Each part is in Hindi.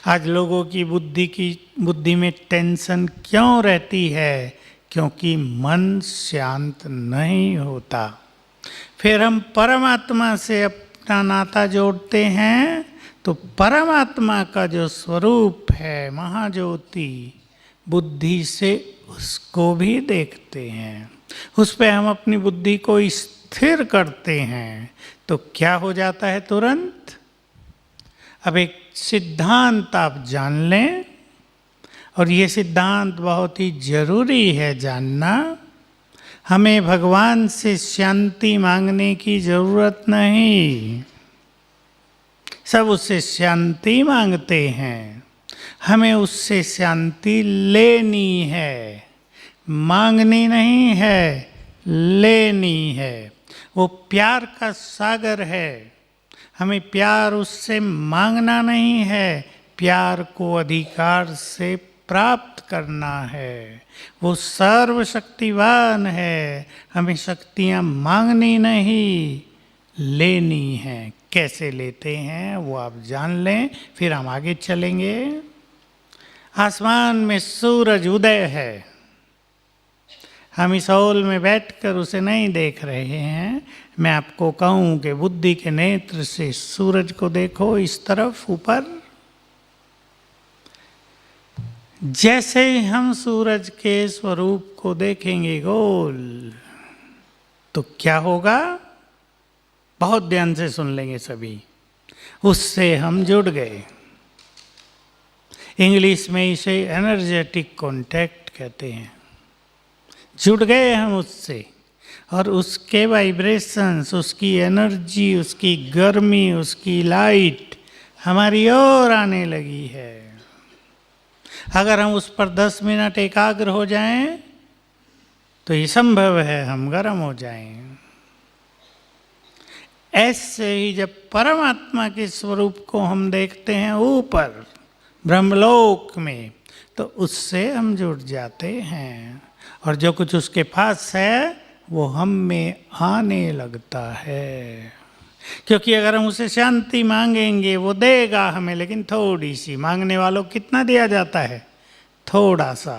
आज लोगों की बुद्धि में टेंशन क्यों रहती है? क्योंकि मन शांत नहीं होता। फिर हम परमात्मा से अपना नाता जोड़ते हैं तो परमात्मा का जो स्वरूप है महाज्योति, बुद्धि से उसको भी देखते हैं, उस पे हम अपनी बुद्धि को स्थिर करते हैं तो क्या हो जाता है तुरंत? अब एक सिद्धांत आप जान लें, और ये सिद्धांत बहुत ही जरूरी है जानना। हमें भगवान से शांति मांगने की जरूरत नहीं, सब उससे शांति मांगते हैं। हमें उससे शांति लेनी है, मांगनी नहीं है, लेनी है। वो प्यार का सागर है, हमें प्यार उससे मांगना नहीं है, प्यार को अधिकार से प्राप्त करना है। वो सर्वशक्तिवान है, हमें शक्तियाँ मांगनी नहीं, लेनी है। कैसे लेते हैं वो आप जान लें, फिर हम आगे चलेंगे। आसमान में सूरज उदय है, हम इस हॉल में बैठकर उसे नहीं देख रहे हैं। मैं आपको कहूँ कि बुद्धि के नेत्र से सूरज को देखो, इस तरफ ऊपर। जैसे ही हम सूरज के स्वरूप को देखेंगे गोल, तो क्या होगा? बहुत ध्यान से सुन लेंगे सभी। उससे हम जुड़ गए। इंग्लिश में इसे एनर्जेटिक कांटेक्ट कहते हैं। जुड़ गए हम उससे, और उसके वाइब्रेशंस, उसकी एनर्जी, उसकी गर्मी, उसकी लाइट हमारी ओर आने लगी है। अगर हम उस पर 10 मिनट एकाग्र हो जाएं तो ये संभव है हम गर्म हो जाएं। ऐसे ही जब परमात्मा के स्वरूप को हम देखते हैं ऊपर ब्रह्मलोक में, तो उससे हम जुड़ जाते हैं, और जो कुछ उसके पास है वो हम में आने लगता है। क्योंकि अगर हम उसे शांति मांगेंगे वो देगा हमें, लेकिन थोड़ी सी। मांगने वालों को कितना दिया जाता है? थोड़ा सा।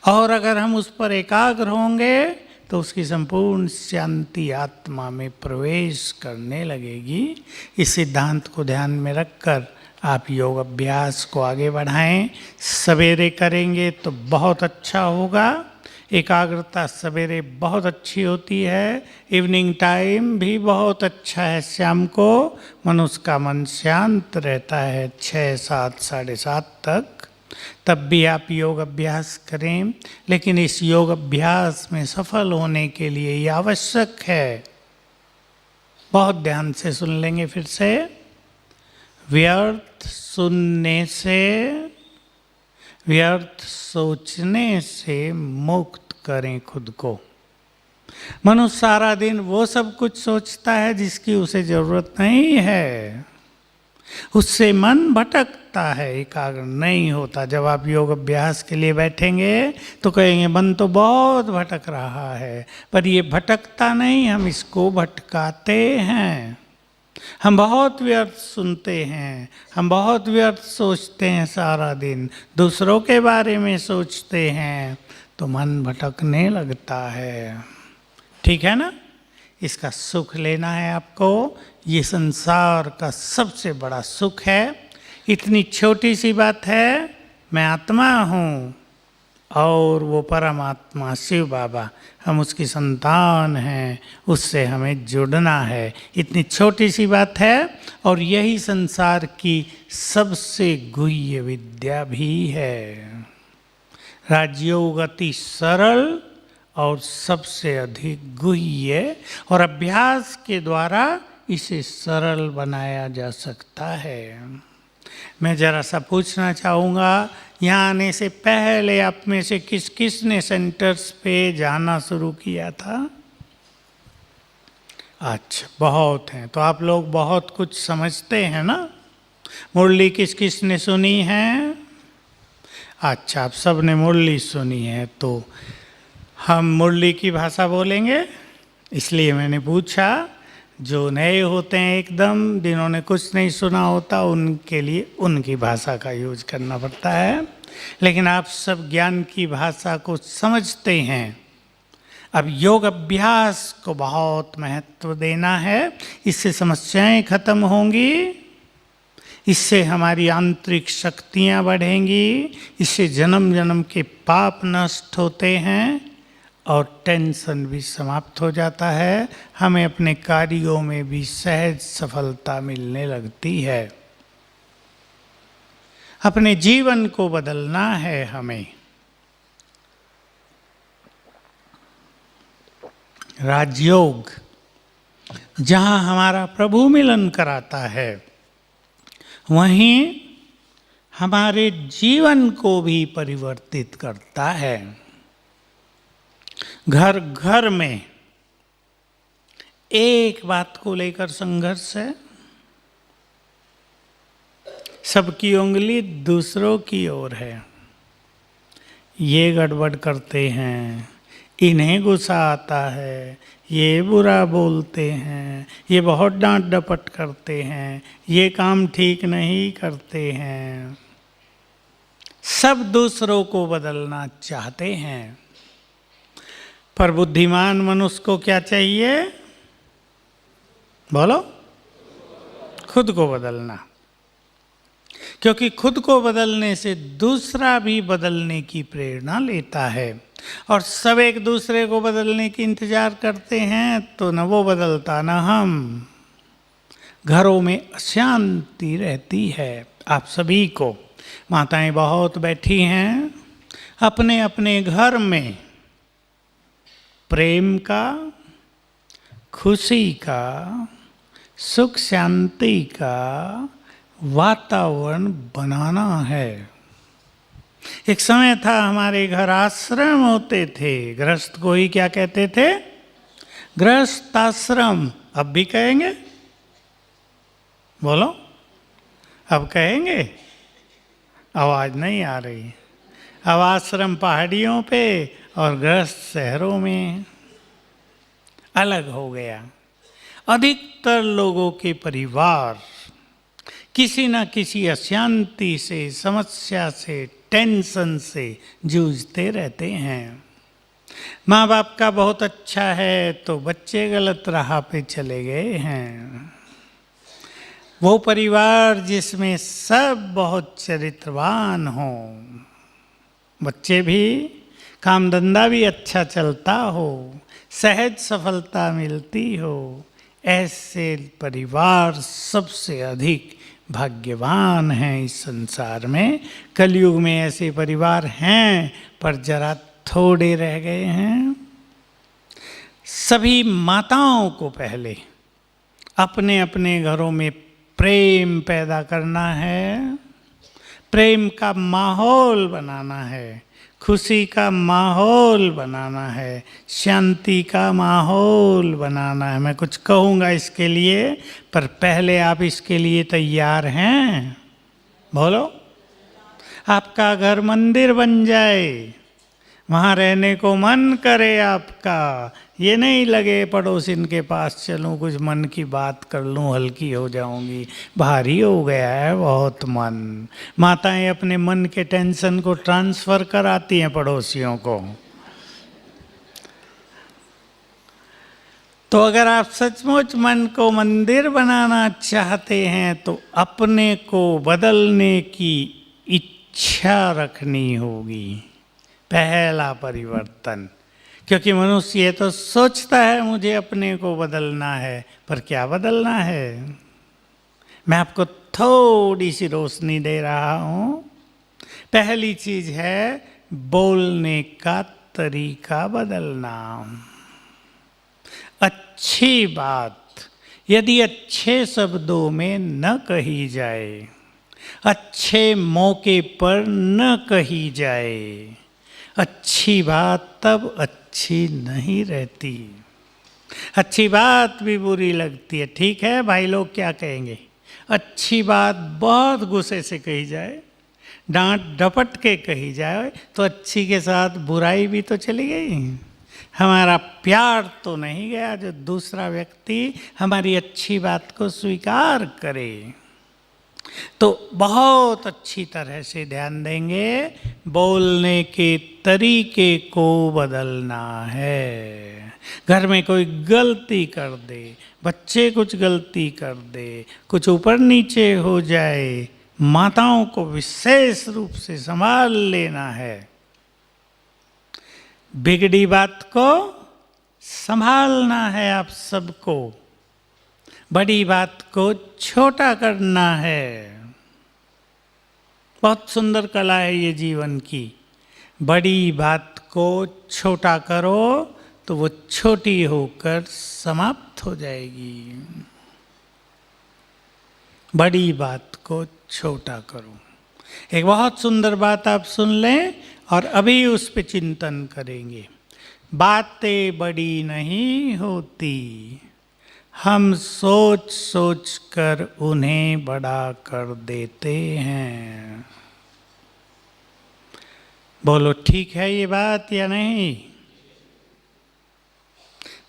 और अगर हम उस पर एकाग्र होंगे तो उसकी संपूर्ण शांति आत्मा में प्रवेश करने लगेगी। इस सिद्धांत को ध्यान में रखकर आप योग अभ्यास को आगे बढ़ाएं। सवेरे करेंगे तो बहुत अच्छा होगा। एकाग्रता सवेरे बहुत अच्छी होती है, इवनिंग टाइम भी बहुत अच्छा है। शाम को मनुष्य का मन शांत रहता है 6, 7, 7:30 तक। तब भी आप योग अभ्यास करें, लेकिन इस योग अभ्यास में सफल होने के लिए ये आवश्यक है। बहुत ध्यान से सुन लेंगे फिर से। व्यर्थ सुनने से, व्यर्थ सोचने से मुक्त करें खुद को। मनुष्य सारा दिन वो सब कुछ सोचता है जिसकी उसे जरूरत नहीं है, उससे मन भटकता है, एकाग्र नहीं होता। जब आप योग अभ्यास के लिए बैठेंगे तो कहेंगे मन तो बहुत भटक रहा है, पर ये भटकता नहीं, हम इसको भटकाते हैं। हम बहुत व्यर्थ सुनते हैं, हम बहुत व्यर्थ सोचते हैं, सारा दिन दूसरों के बारे में सोचते हैं, तो मन भटकने लगता है। ठीक है ना? इसका सुख लेना है आपको। ये संसार का सबसे बड़ा सुख है। इतनी छोटी सी बात है, मैं आत्मा हूँ और वो परमात्मा शिव बाबा, हम उसकी संतान हैं, उससे हमें जुड़ना है। इतनी छोटी सी बात है, और यही संसार की सबसे गुह्य विद्या भी है। राजयोग अति सरल और सबसे अधिक गुह्य, और अभ्यास के द्वारा इसे सरल बनाया जा सकता है। मैं जरा सा पूछना चाहूँगा, यहाँ आने से पहले आप में से किस किस ने सेंटर्स पे जाना शुरू किया था? अच्छा, बहुत हैं। तो आप लोग बहुत कुछ समझते हैं ना? मुरली किस किस ने सुनी है? अच्छा, आप सब ने मुरली सुनी है। तो हम मुरली की भाषा बोलेंगे, इसलिए मैंने पूछा। जो नए होते हैं एकदम, जिन्होंने कुछ नहीं सुना होता, उनके लिए उनकी भाषा का यूज करना पड़ता है। लेकिन आप सब ज्ञान की भाषा को समझते हैं। अब योग अभ्यास को बहुत महत्व देना है। इससे समस्याएं खत्म होंगी, इससे हमारी आंतरिक शक्तियां बढ़ेंगी, इससे जन्म जन्म के पाप नष्ट होते हैं और टेंशन भी समाप्त हो जाता है। हमें अपने कार्यों में भी सहज सफलता मिलने लगती है। अपने जीवन को बदलना है हमें। राजयोग जहाँ हमारा प्रभु मिलन कराता है, वहीं हमारे जीवन को भी परिवर्तित करता है। घर घर में एक बात को लेकर संघर्ष है। सबकी उंगली दूसरों की ओर है। ये गड़बड़ करते हैं, इन्हें गुस्सा आता है, ये बुरा बोलते हैं, ये बहुत डांट डपट करते हैं, ये काम ठीक नहीं करते हैं। सब दूसरों को बदलना चाहते हैं, पर बुद्धिमान मनुष्य को क्या चाहिए? बोलो, खुद को बदलना। क्योंकि खुद को बदलने से दूसरा भी बदलने की प्रेरणा लेता है। और सब एक दूसरे को बदलने की इंतजार करते हैं, तो न वो बदलता न हम। घरों में अशांति रहती है। आप सभी को, माताएं बहुत बैठी हैं अपने अपने घर में, प्रेम का, खुशी का, सुख शांति का वातावरण बनाना है। एक समय था हमारे घर आश्रम होते थे। गृहस्थ को ही क्या कहते थे? गृहस्थ आश्रम। अब भी कहेंगे? बोलो, अब कहेंगे? आवाज नहीं आ रही। अब आश्रम पहाड़ियों पे और गृहस्थ शहरों में अलग हो गया। अधिकतर लोगों के परिवार किसी न किसी अशांति से, समस्या से, टेंशन से जूझते रहते हैं। माँ बाप का बहुत अच्छा है तो बच्चे गलत राह पे चले गए हैं। वो परिवार जिसमें सब बहुत चरित्रवान हो, बच्चे भी, काम धंधा भी अच्छा चलता हो, सहज सफलता मिलती हो, ऐसे परिवार सबसे अधिक भाग्यवान हैं इस संसार में। कलयुग में ऐसे परिवार हैं, पर जरा थोड़े रह गए हैं। सभी माताओं को पहले अपने अपने घरों में प्रेम पैदा करना है, प्रेम का माहौल बनाना है, खुशी का माहौल बनाना है, शांति का माहौल बनाना है। मैं कुछ कहूँगा इसके लिए, पर पहले आप इसके लिए तैयार हैं? बोलो, आपका घर मंदिर बन जाए, वहाँ रहने को मन करे आपका। ये नहीं लगे पड़ोसिन के पास चलूँ, कुछ मन की बात कर लूँ, हल्की हो जाऊंगी, भारी हो गया है बहुत मन। माताएं अपने मन के टेंशन को ट्रांसफ़र कराती हैं पड़ोसियों को। तो अगर आप सचमुच मन को मंदिर बनाना चाहते हैं तो अपने को बदलने की इच्छा रखनी होगी। पहला परिवर्तन। क्योंकि मनुष्य ये तो सोचता है मुझे अपने को बदलना है, पर क्या बदलना है? मैं आपको थोड़ी सी रोशनी दे रहा हूँ। पहली चीज है बोलने का तरीका बदलना। अच्छी बात यदि अच्छे शब्दों में न कही जाए, अच्छे मौके पर न कही जाए, अच्छी बात तब अच्छी नहीं रहती। अच्छी बात भी बुरी लगती है। ठीक है भाई, लोग क्या कहेंगे? अच्छी बात बहुत गुस्से से कही जाए, डांट डपट के कही जाए, तो अच्छी के साथ बुराई भी तो चली गई। हमारा प्यार तो नहीं गया जो दूसरा व्यक्ति हमारी अच्छी बात को स्वीकार करे। तो बहुत अच्छी तरह से ध्यान देंगे, बोलने के तरीके को बदलना है। घर में कोई गलती कर दे, बच्चे कुछ गलती कर दे, कुछ ऊपर नीचे हो जाए, माताओं को विशेष रूप से संभाल लेना है। बिगड़ी बात को संभालना है आप सबको, बड़ी बात को छोटा करना है। बहुत सुंदर कला है ये जीवन की। बड़ी बात को छोटा करो तो वो छोटी होकर समाप्त हो जाएगी। बड़ी बात को छोटा करो। एक बहुत सुंदर बात आप सुन लें और अभी उस पे चिंतन करेंगे। बातें बड़ी नहीं होती, हम सोच सोच कर उन्हें बड़ा कर देते हैं। बोलो ठीक है ये बात या नहीं?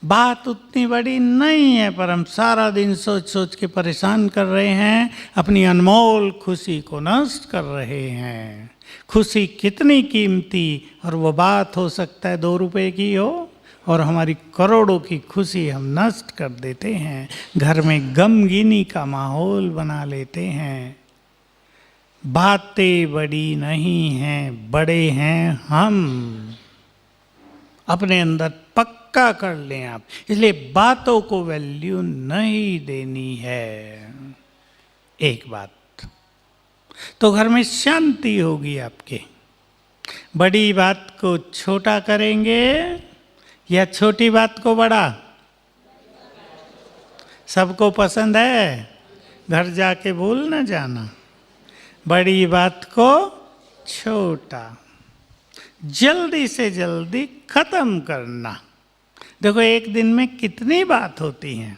बात उतनी बड़ी नहीं है, पर हम सारा दिन सोच सोच के परेशान कर रहे हैं, अपनी अनमोल खुशी को नष्ट कर रहे हैं। खुशी कितनी कीमती, और वो बात हो सकता है 2 रुपए की हो और हमारी करोड़ों की खुशी हम नष्ट कर देते हैं। घर में गमगीनी का माहौल बना लेते हैं। बातें बड़ी नहीं हैं, बड़े हैं हम। अपने अंदर पक्का कर लें आप। इसलिए बातों को वैल्यू नहीं देनी है। एक बात तो घर में शांति होगी आपके। बड़ी बात को छोटा करेंगे या छोटी बात को बड़ा? सबको पसंद है, घर जाके भूल न जाना। बड़ी बात को छोटा, जल्दी से जल्दी खत्म करना। देखो एक दिन में कितनी बात होती हैं,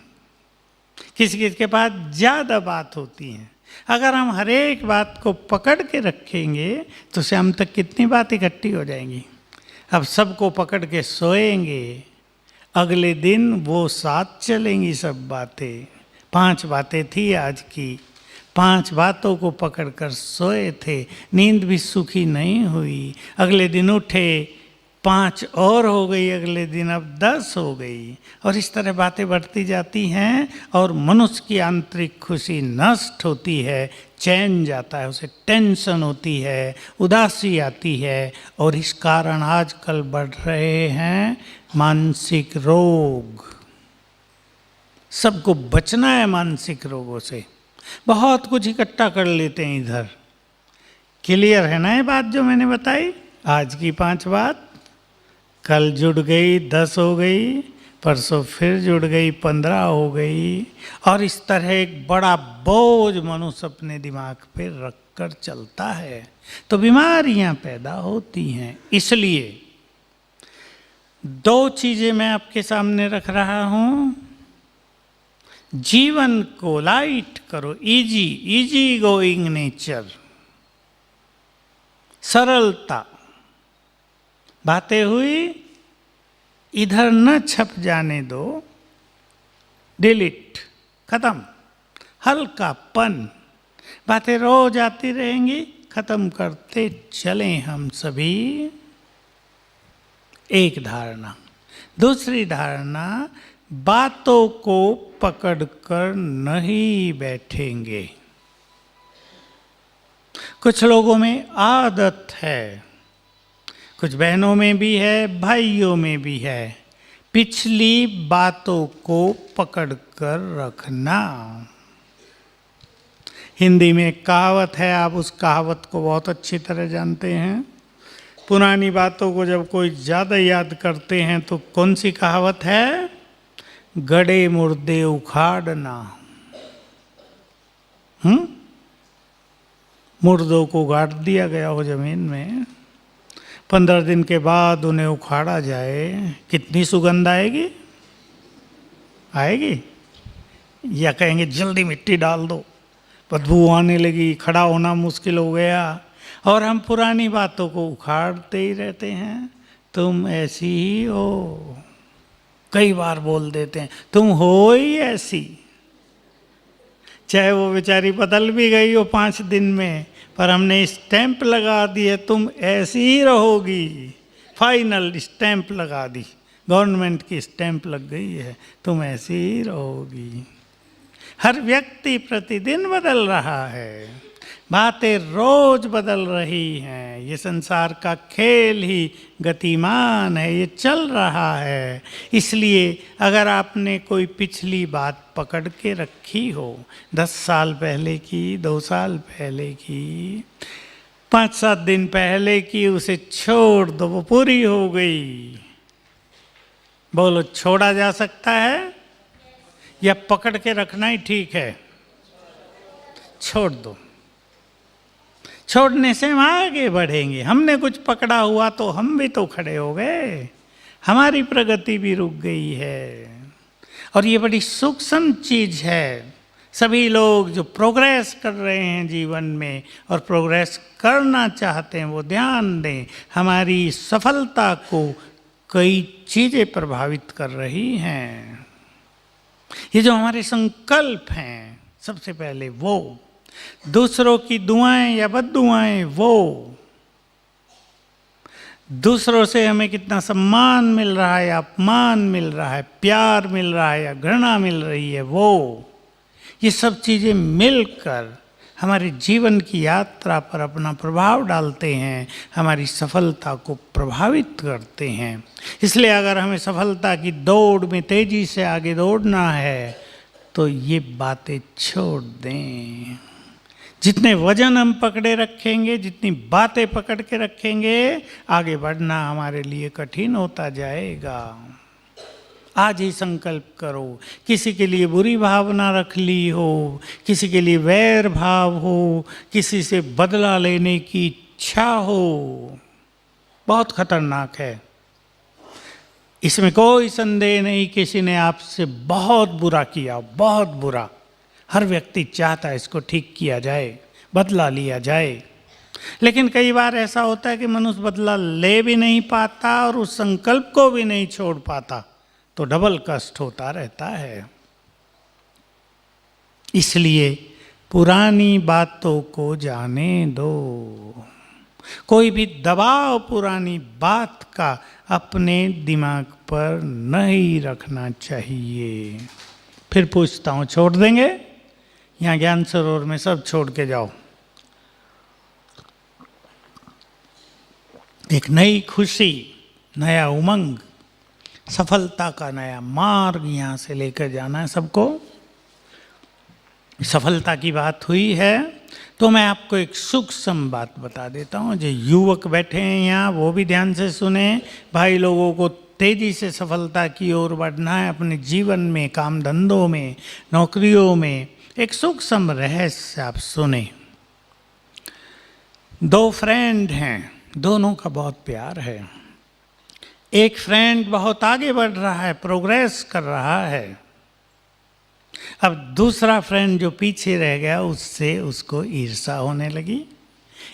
किसी किसी के पास ज़्यादा बात होती हैं। अगर हम हर एक बात को पकड़ के रखेंगे तो शाम तक कितनी बात इकट्ठी हो जाएंगी। अब सबको पकड़ के सोएंगे, अगले दिन वो साथ चलेंगी सब बातें। 5 बातें थी आज की, 5 बातों को पकड़कर सोए थे, नींद भी सुखी नहीं हुई। अगले दिन उठे, 5 और हो गई, अगले दिन अब 10 हो गई, और इस तरह बातें बढ़ती जाती हैं और मनुष्य की आंतरिक खुशी नष्ट होती है, चैन जाता है, उसे टेंशन होती है, उदासी आती है, और इस कारण आजकल बढ़ रहे हैं मानसिक रोग। सबको बचना है मानसिक रोगों से। बहुत कुछ इकट्ठा कर लेते हैं इधर। क्लियर है ना ये बात जो मैंने बताई? आज की 5 बात कल जुड़ गई, 10 हो गई, परसों फिर जुड़ गई, 15 हो गई, और इस तरह एक बड़ा बोझ मनुष्य अपने दिमाग पे रख कर चलता है, तो बीमारियां पैदा होती हैं। इसलिए 2 चीजें मैं आपके सामने रख रहा हूं। जीवन को लाइट करो, इजी गोइंग नेचर, सरलता। बातें हुई, इधर न छप जाने दो, डिलीट, खत्म। हल्कापन, बातें रोज आती रहेंगी, खत्म करते चलें हम सभी। एक धारणा। दूसरी धारणा, बातों को पकड़कर नहीं बैठेंगे। कुछ लोगों में आदत है, कुछ बहनों में भी है, भाइयों में भी है, पिछली बातों को पकड़कर रखना। हिंदी में एक कहावत है, आप उस कहावत को बहुत अच्छी तरह जानते हैं। पुरानी बातों को जब कोई ज़्यादा याद करते हैं तो कौन सी कहावत है? गड़े मुर्दे उखाड़ना। मुर्दों को गाड़ दिया गया हो जमीन में, 15 दिन के बाद उन्हें उखाड़ा जाए, कितनी सुगंध आएगी? आएगी? या कहेंगे जल्दी मिट्टी डाल दो, बदबू आने लगी, खड़ा होना मुश्किल हो गया। और हम पुरानी बातों को उखाड़ते ही रहते हैं, तुम ऐसी ही हो। कई बार बोल देते हैं तुम हो ही ऐसी, चाहे वो बेचारी बदल भी गई हो 5 दिन में, पर हमने स्टैंप लगा दी है तुम ऐसी ही रहोगी। फाइनल स्टैंप लगा दी, गवर्नमेंट की स्टैंप लग गई है, तुम ऐसी ही रहोगी। हर व्यक्ति प्रतिदिन बदल रहा है, बातें रोज बदल रही हैं। ये संसार का खेल ही गतिमान है, ये चल रहा है। इसलिए अगर आपने कोई पिछली बात पकड़ के रखी हो, 10 साल पहले की, 2 साल पहले की, 5-7 दिन पहले की, उसे छोड़ दो, वो पूरी हो गई। बोलो, छोड़ा जा सकता है या पकड़ के रखना ही ठीक है? छोड़ दो। छोड़ने से हम आगे बढ़ेंगे। हमने कुछ पकड़ा हुआ तो हम भी तो खड़े हो गए, हमारी प्रगति भी रुक गई है। और ये बड़ी सूक्ष्म चीज है। सभी लोग जो प्रोग्रेस कर रहे हैं जीवन में और प्रोग्रेस करना चाहते हैं, वो ध्यान दें, हमारी सफलता को कई चीजें प्रभावित कर रही हैं। ये जो हमारे संकल्प हैं, सबसे पहले वो, दूसरों की दुआएं या बद्दुआएं वो, दूसरों से हमें कितना सम्मान मिल रहा है, अपमान मिल रहा है, प्यार मिल रहा है या घृणा मिल रही है वो, ये सब चीजें मिलकर हमारे जीवन की यात्रा पर अपना प्रभाव डालते हैं, हमारी सफलता को प्रभावित करते हैं। इसलिए अगर हमें सफलता की दौड़ में तेजी से आगे दौड़ना है तो ये बातें छोड़ दें। जितने वजन हम पकड़े रखेंगे, जितनी बातें पकड़ के रखेंगे, आगे बढ़ना हमारे लिए कठिन होता जाएगा। आज ही संकल्प करो, किसी के लिए बुरी भावना रख ली हो, किसी के लिए वैर भाव हो, किसी से बदला लेने की इच्छा हो, बहुत खतरनाक है। इसमें कोई संदेह नहीं, किसी ने आपसे बहुत बुरा किया, बहुत बुरा। हर व्यक्ति चाहता है इसको ठीक किया जाए, बदला लिया जाए। लेकिन कई बार ऐसा होता है कि मनुष्य बदला ले भी नहीं पाता और उस संकल्प को भी नहीं छोड़ पाता, तो डबल कष्ट होता रहता है। इसलिए पुरानी बातों को जाने दो। कोई भी दबाव पुरानी बात का अपने दिमाग पर नहीं रखना चाहिए। फिर पूछता हूँ, छोड़ देंगे? यहाँ ज्ञान सरोवर में सब छोड़ के जाओ। एक नई खुशी, नया उमंग, सफलता का नया मार्ग यहाँ से लेकर जाना है सबको। सफलता की बात हुई है तो मैं आपको एक सूक्ष्म बात बता देता हूँ। जो युवक बैठे हैं यहाँ, वो भी ध्यान से सुने। भाई लोगों को तेजी से सफलता की ओर बढ़ना है अपने जीवन में, काम धंधों में, नौकरियों में। एक सूक्ष्म रहस्य आप सुने। 2 फ्रेंड हैं, दोनों का बहुत प्यार है। एक फ्रेंड बहुत आगे बढ़ रहा है, प्रोग्रेस कर रहा है। अब दूसरा फ्रेंड जो पीछे रह गया, उससे उसको ईर्ष्या होने लगी।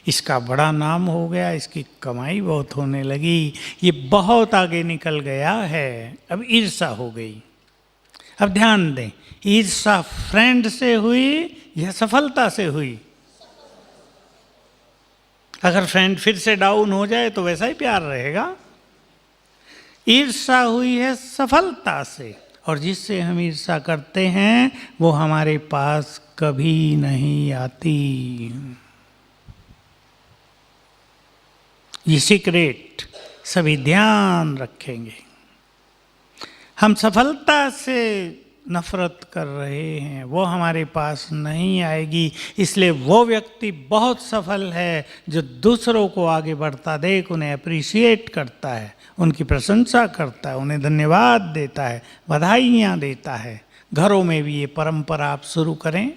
इसका बड़ा नाम हो गया, इसकी कमाई बहुत होने लगी, ये बहुत आगे निकल गया है, अब ईर्ष्या हो गई। अब ध्यान दें, ईर्ष्या फ्रेंड से हुई या सफलता से हुई? अगर फ्रेंड फिर से डाउन हो जाए तो वैसा ही प्यार रहेगा। ईर्ष्या हुई है सफलता से, और जिससे हम ईर्ष्या करते हैं वो हमारे पास कभी नहीं आती। ये सीक्रेट सभी ध्यान रखेंगे। हम सफलता से नफरत कर रहे हैं, वो हमारे पास नहीं आएगी। इसलिए वो व्यक्ति बहुत सफल है जो दूसरों को आगे बढ़ता देख उन्हें अप्रिशिएट करता है, उनकी प्रशंसा करता है, उन्हें धन्यवाद देता है, बधाइयाँ देता है। घरों में भी ये परंपरा आप शुरू करें,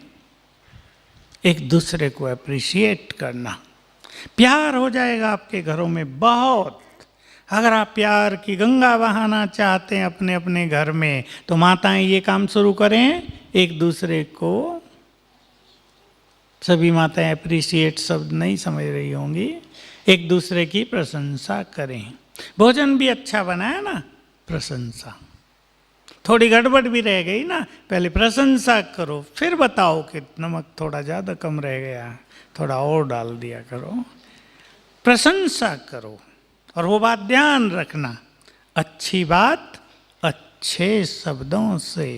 एक दूसरे को अप्रिशिएट करना। प्यार हो जाएगा आपके घरों में बहुत। अगर आप प्यार की गंगा बहाना चाहते हैं अपने अपने घर में, तो माताएं ये काम शुरू करें, एक दूसरे को, सभी माताएं अप्रिशिएट शब्द नहीं समझ रही होंगी, एक दूसरे की प्रशंसा करें। भोजन भी अच्छा बनाया ना, प्रशंसा। थोड़ी गड़बड़ भी रह गई ना, पहले प्रशंसा करो, फिर बताओ कि नमक थोड़ा ज़्यादा कम रह गया, थोड़ा और डाल दिया करो। प्रशंसा करो, और वो बात ध्यान रखना, अच्छी बात अच्छे शब्दों से।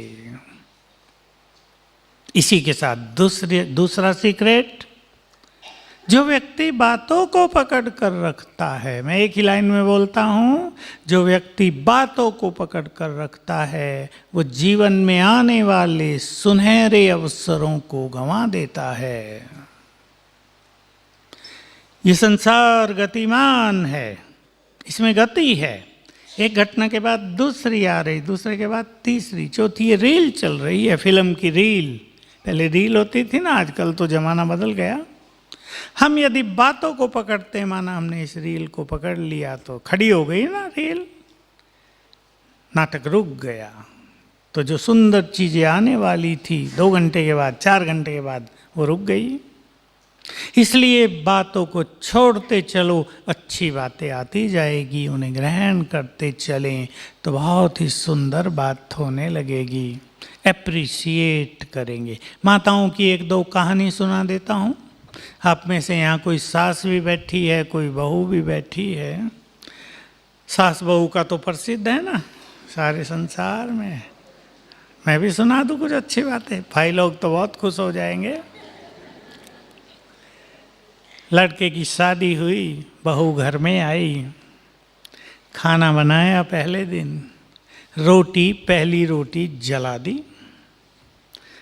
इसी के साथ दूसरा सीक्रेट, जो व्यक्ति बातों को पकड़ कर रखता है, मैं एक ही लाइन में बोलता हूं, जो व्यक्ति बातों को पकड़ कर रखता है वो जीवन में आने वाले सुनहरे अवसरों को गंवा देता है। ये संसार गतिमान है, इसमें गति है, एक घटना के बाद दूसरी आ रही, दूसरे के बाद तीसरी, चौथी, ये रील चल रही है, फिल्म की रील। पहले रील होती थी ना, आजकल तो जमाना बदल गया। हम यदि बातों को पकड़ते हैं, माना हमने इस रील को पकड़ लिया तो खड़ी हो गई ना रील, नाटक रुक गया। तो जो सुंदर चीजें आने वाली थी 2 घंटे के बाद, 4 घंटे के बाद, वो रुक गई। इसलिए बातों को छोड़ते चलो, अच्छी बातें आती जाएगी, उन्हें ग्रहण करते चलें तो बहुत ही सुंदर बात होने लगेगी। एप्रिशिएट करेंगे। माताओं की 1-2 कहानी सुना देता हूँ। आप में से यहाँ कोई सास भी बैठी है, कोई बहू भी बैठी है। सास बहू का तो प्रसिद्ध है ना सारे संसार में। मैं भी सुना दूँ कुछ अच्छी बातें, भाई लोग तो बहुत खुश हो जाएंगे। लड़के की शादी हुई, बहू घर में आई, खाना बनाया पहले दिन, पहली रोटी जला दी।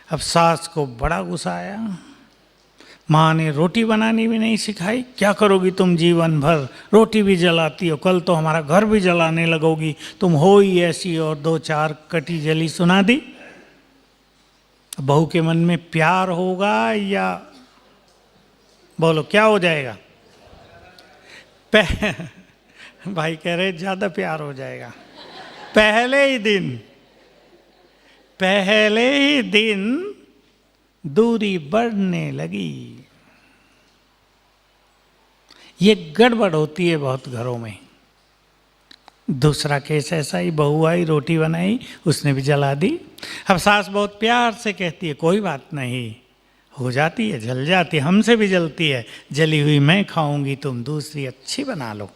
अब सास को बड़ा गुस्सा आया, माँ ने रोटी बनानी भी नहीं सिखाई, क्या करोगी तुम जीवन भर, रोटी भी जलाती हो, कल तो हमारा घर भी जलाने लगोगी, तुम हो ही ऐसी, और 2-4 कटी जली सुना दी। बहू के मन में प्यार होगा या बोलो क्या हो जाएगा? भाई कह रहे ज़्यादा प्यार हो जाएगा। पहले ही दिन दूरी बढ़ने लगी। ये गड़बड़ होती है बहुत घरों में। दूसरा केस ऐसा ही, बहू आई, रोटी बनाई, उसने भी जला दी। अब सास बहुत प्यार से कहती है कोई बात नहीं, हो जाती है, जल जाती है, हमसे भी जलती है, जली हुई मैं खाऊंगी, तुम दूसरी अच्छी बना लो।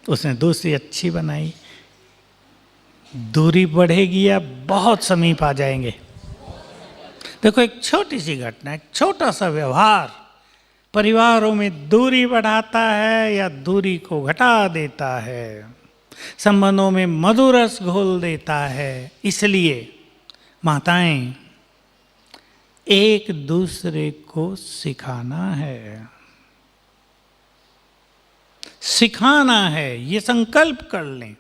उसने दूसरी अच्छी बनाई। दूरी बढ़ेगी या बहुत समीप आ जाएंगे? देखो, एक छोटी सी घटना, एक छोटा सा व्यवहार परिवारों में दूरी बढ़ाता है या दूरी को घटा देता है, संबंधों में मधुरस घोल देता है। इसलिए माताएं, एक दूसरे को सिखाना है, ये संकल्प कर लें।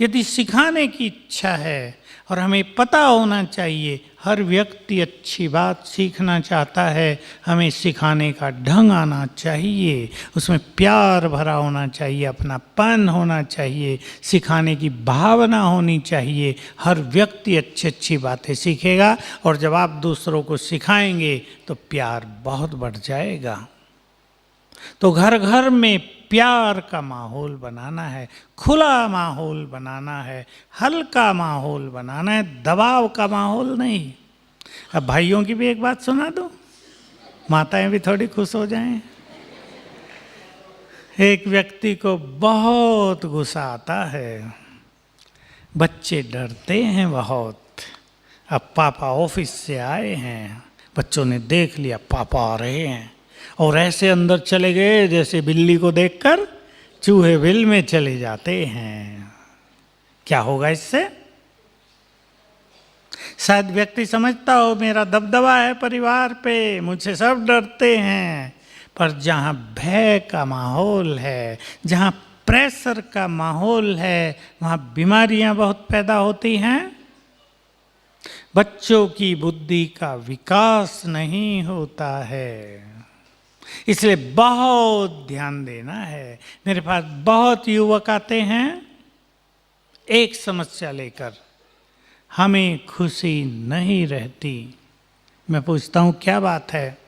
यदि सिखाने की इच्छा है, और हमें पता होना चाहिए हर व्यक्ति अच्छी बात सीखना चाहता है, हमें सिखाने का ढंग आना चाहिए, उसमें प्यार भरा होना चाहिए, अपनापन होना चाहिए, सिखाने की भावना होनी चाहिए। हर व्यक्ति अच्छी बातें सीखेगा, और जब आप दूसरों को सिखाएंगे तो प्यार बहुत बढ़ जाएगा। तो घर घर में प्यार का माहौल बनाना है, खुला माहौल बनाना है, हल्का माहौल बनाना है, दबाव का माहौल नहीं। अब भाइयों की भी एक बात सुना दूं, माताएं भी थोड़ी खुश हो जाएं। एक व्यक्ति को बहुत गुस्सा आता है, बच्चे डरते हैं बहुत। अब पापा ऑफिस से आए हैं, बच्चों ने देख लिया पापा आ रहे हैं, और ऐसे अंदर चले गए जैसे बिल्ली को देखकर चूहे बिल में चले जाते हैं। क्या होगा इससे? शायद व्यक्ति समझता हो मेरा दबदबा है परिवार पे, मुझसे सब डरते हैं। पर जहाँ भय का माहौल है, जहाँ प्रेशर का माहौल है, वहाँ बीमारियां बहुत पैदा होती हैं। बच्चों की बुद्धि का विकास नहीं होता है। इसलिए बहुत ध्यान देना है। मेरे पास बहुत युवक आते हैं एक समस्या लेकर, हमें खुशी नहीं रहती। मैं पूछता हूँ क्या बात है?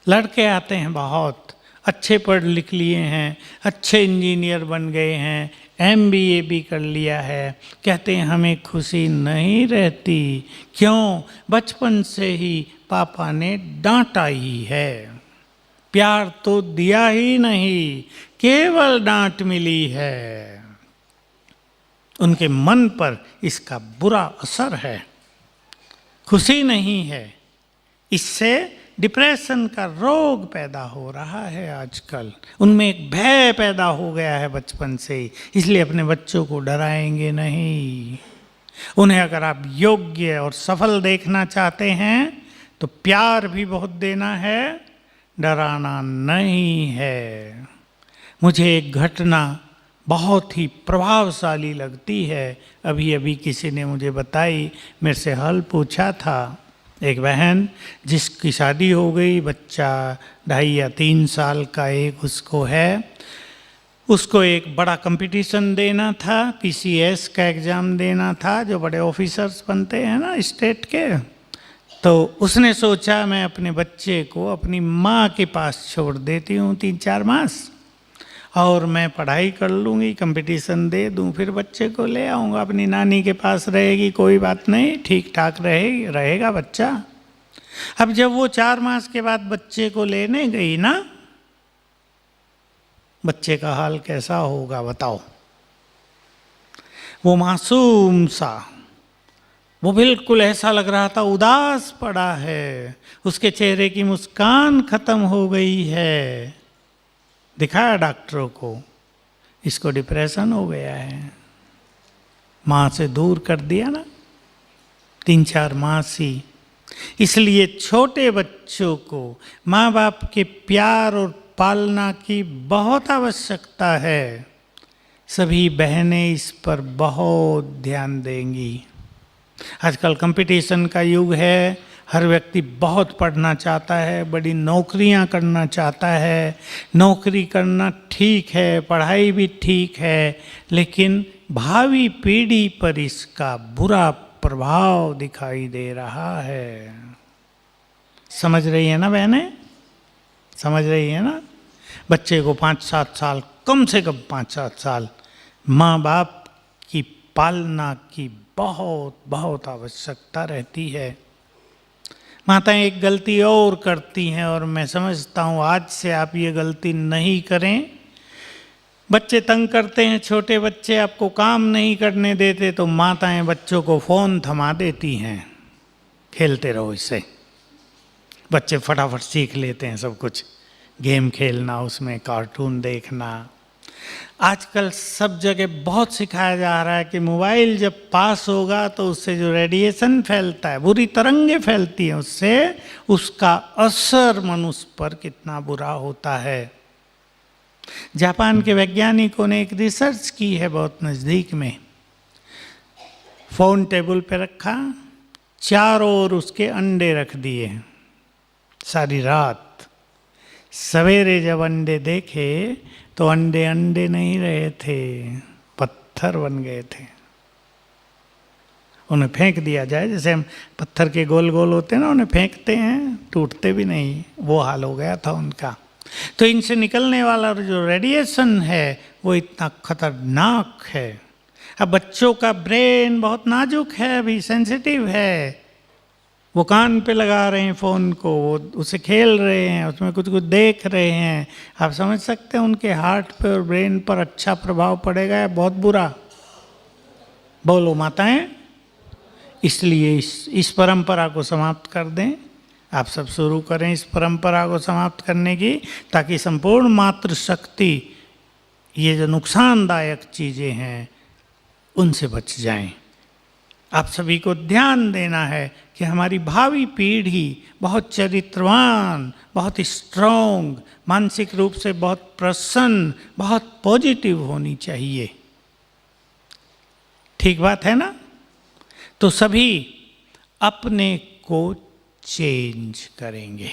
लड़के आते हैं बहुत, अच्छे पढ़ लिख लिए हैं, अच्छे इंजीनियर बन गए हैं, MBA भी कर लिया है, कहते हैं हमें खुशी नहीं रहती। क्यों? बचपन से ही पापा ने डांटा ही है, प्यार तो दिया ही नहीं, केवल डांट मिली है। उनके मन पर इसका बुरा असर है, खुशी नहीं है। इससे डिप्रेशन का रोग पैदा हो रहा है आजकल। उनमें एक भय पैदा हो गया है बचपन से ही, इसलिए अपने बच्चों को डराएंगे नहीं। उन्हें अगर आप योग्य और सफल देखना चाहते हैं तो प्यार भी बहुत देना है, डराना नहीं है। मुझे एक घटना बहुत ही प्रभावशाली लगती है, अभी अभी किसी ने मुझे बताई, मेरे से हाल पूछा था। एक बहन जिसकी शादी हो गई, बच्चा 2.5 या 3 साल का एक उसको है, उसको एक बड़ा कंपटीशन देना था, PCS का एग्ज़ाम देना था, जो बड़े ऑफिसर्स बनते हैं ना स्टेट के। तो उसने सोचा मैं अपने बच्चे को अपनी माँ के पास छोड़ देती हूँ 3-4 मास, और मैं पढ़ाई कर लूँगी, कंपटीशन दे दूँ, फिर बच्चे को ले आऊँगा, अपनी नानी के पास रहेगी, कोई बात नहीं, ठीक ठाक रहेगा बच्चा। अब जब वो 4 मास के बाद बच्चे को लेने गई ना, बच्चे का हाल कैसा होगा बताओ। वो मासूम सा, वो बिल्कुल ऐसा लग रहा था उदास पड़ा है, उसके चेहरे की मुस्कान खत्म हो गई है। दिखाया डॉक्टरों को, इसको डिप्रेशन हो गया है। माँ से दूर कर दिया ना 3-4 मास ही। इसलिए छोटे बच्चों को माँ बाप के प्यार और पालना की बहुत आवश्यकता है। सभी बहनें इस पर बहुत ध्यान देंगी। आजकल कंपटीशन का युग है, हर व्यक्ति बहुत पढ़ना चाहता है, बड़ी नौकरियां करना चाहता है। नौकरी करना ठीक है, पढ़ाई भी ठीक है, लेकिन भावी पीढ़ी पर इसका बुरा प्रभाव दिखाई दे रहा है। समझ रही है ना बहनें? समझ रही है ना? बच्चे को 5-7 साल, कम से कम 5-7 साल माँ बाप की पालना की बहुत बहुत आवश्यकता रहती है। माताएं एक गलती और करती हैं, और मैं समझता हूँ आज से आप ये गलती नहीं करें। बच्चे तंग करते हैं, छोटे बच्चे आपको काम नहीं करने देते, तो माताएं बच्चों को फ़ोन थमा देती हैं, खेलते रहो इससे। बच्चे फटाफट सीख लेते हैं सब कुछ, गेम खेलना, उसमें कार्टून देखना। आजकल सब जगह बहुत सिखाया जा रहा है कि मोबाइल जब पास होगा तो उससे जो रेडिएशन फैलता है, बुरी तरंगें फैलती हैं, उससे उसका असर मनुष्य पर कितना बुरा होता है। जापान के वैज्ञानिकों ने एक रिसर्च की है बहुत नज़दीक में। फ़ोन टेबल पे रखा, चारों ओर उसके अंडे रख दिए सारी रात। सवेरे जब अंडे देखे तो अंडे अंडे नहीं रहे थे, पत्थर बन गए थे। उन्हें फेंक दिया जाए, जैसे हम पत्थर के गोल गोल होते हैं ना, उन्हें फेंकते हैं, टूटते भी नहीं, वो हाल हो गया था उनका। तो इनसे निकलने वाला जो रेडिएशन है वो इतना खतरनाक है। अब बच्चों का ब्रेन बहुत नाजुक है, अभी सेंसिटिव है, वो कान पे लगा रहे हैं फ़ोन को, वो उसे खेल रहे हैं, उसमें कुछ कुछ देख रहे हैं। आप समझ सकते हैं उनके हार्ट पे और ब्रेन पर अच्छा प्रभाव पड़ेगा या बहुत बुरा? बोलो माताएं। इसलिए इस परंपरा को समाप्त कर दें, आप सब शुरू करें इस परंपरा को समाप्त करने की, ताकि संपूर्ण मातृशक्ति, ये जो नुकसानदायक चीज़ें हैं उनसे बच जाएं। आप सभी को ध्यान देना है कि हमारी भावी पीढ़ी बहुत चरित्रवान, बहुत स्ट्रॉन्ग, मानसिक रूप से बहुत प्रसन्न, बहुत पॉजिटिव होनी चाहिए। ठीक बात है ना? तो सभी अपने को चेंज करेंगे।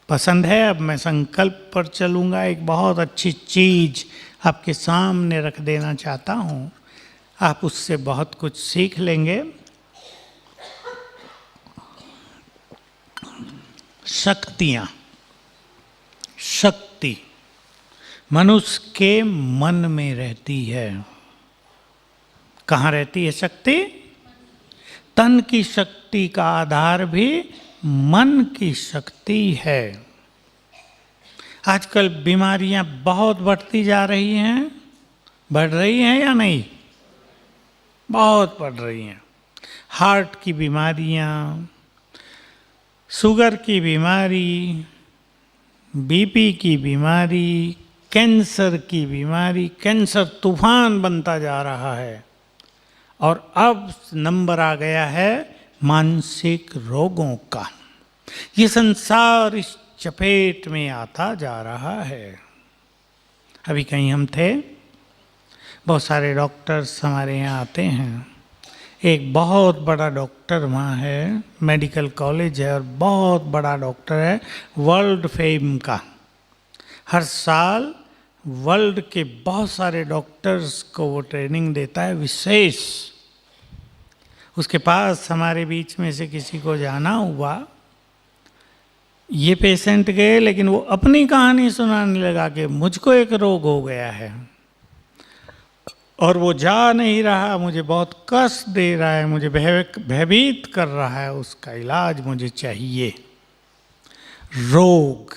पसंद है? अब मैं संकल्प पर चलूँगा, एक बहुत अच्छी चीज़ आपके सामने रख देना चाहता हूँ, आप उससे बहुत कुछ सीख लेंगे। शक्तियाँ, शक्ति मनुष्य के मन में रहती है। कहाँ रहती है शक्ति? तन की शक्ति का आधार भी मन की शक्ति है। आजकल बीमारियां बहुत बढ़ती जा रही हैं, बढ़ रही हैं या नहीं? बहुत बढ़ रही हैं। हार्ट की बीमारियां, शुगर की बीमारी, बीपी की बीमारी, कैंसर की बीमारी, कैंसर तूफान बनता जा रहा है। और अब नंबर आ गया है मानसिक रोगों का। ये संसार इस चपेट में आता जा रहा है। अभी कहीं हम थे, बहुत सारे डॉक्टर्स हमारे यहाँ आते हैं। एक बहुत बड़ा डॉक्टर वहाँ है, मेडिकल कॉलेज है और बहुत बड़ा डॉक्टर है, वर्ल्ड फेम का। हर साल वर्ल्ड के बहुत सारे डॉक्टर्स को वो ट्रेनिंग देता है विशेष। उसके पास हमारे बीच में से किसी को जाना हुआ, ये पेशेंट गए लेकिन वो अपनी कहानी सुनाने लगा कि मुझको एक रोग हो गया है और वो जा नहीं रहा, मुझे बहुत कष्ट दे रहा है, मुझे भयभीत कर रहा है, उसका इलाज मुझे चाहिए। रोग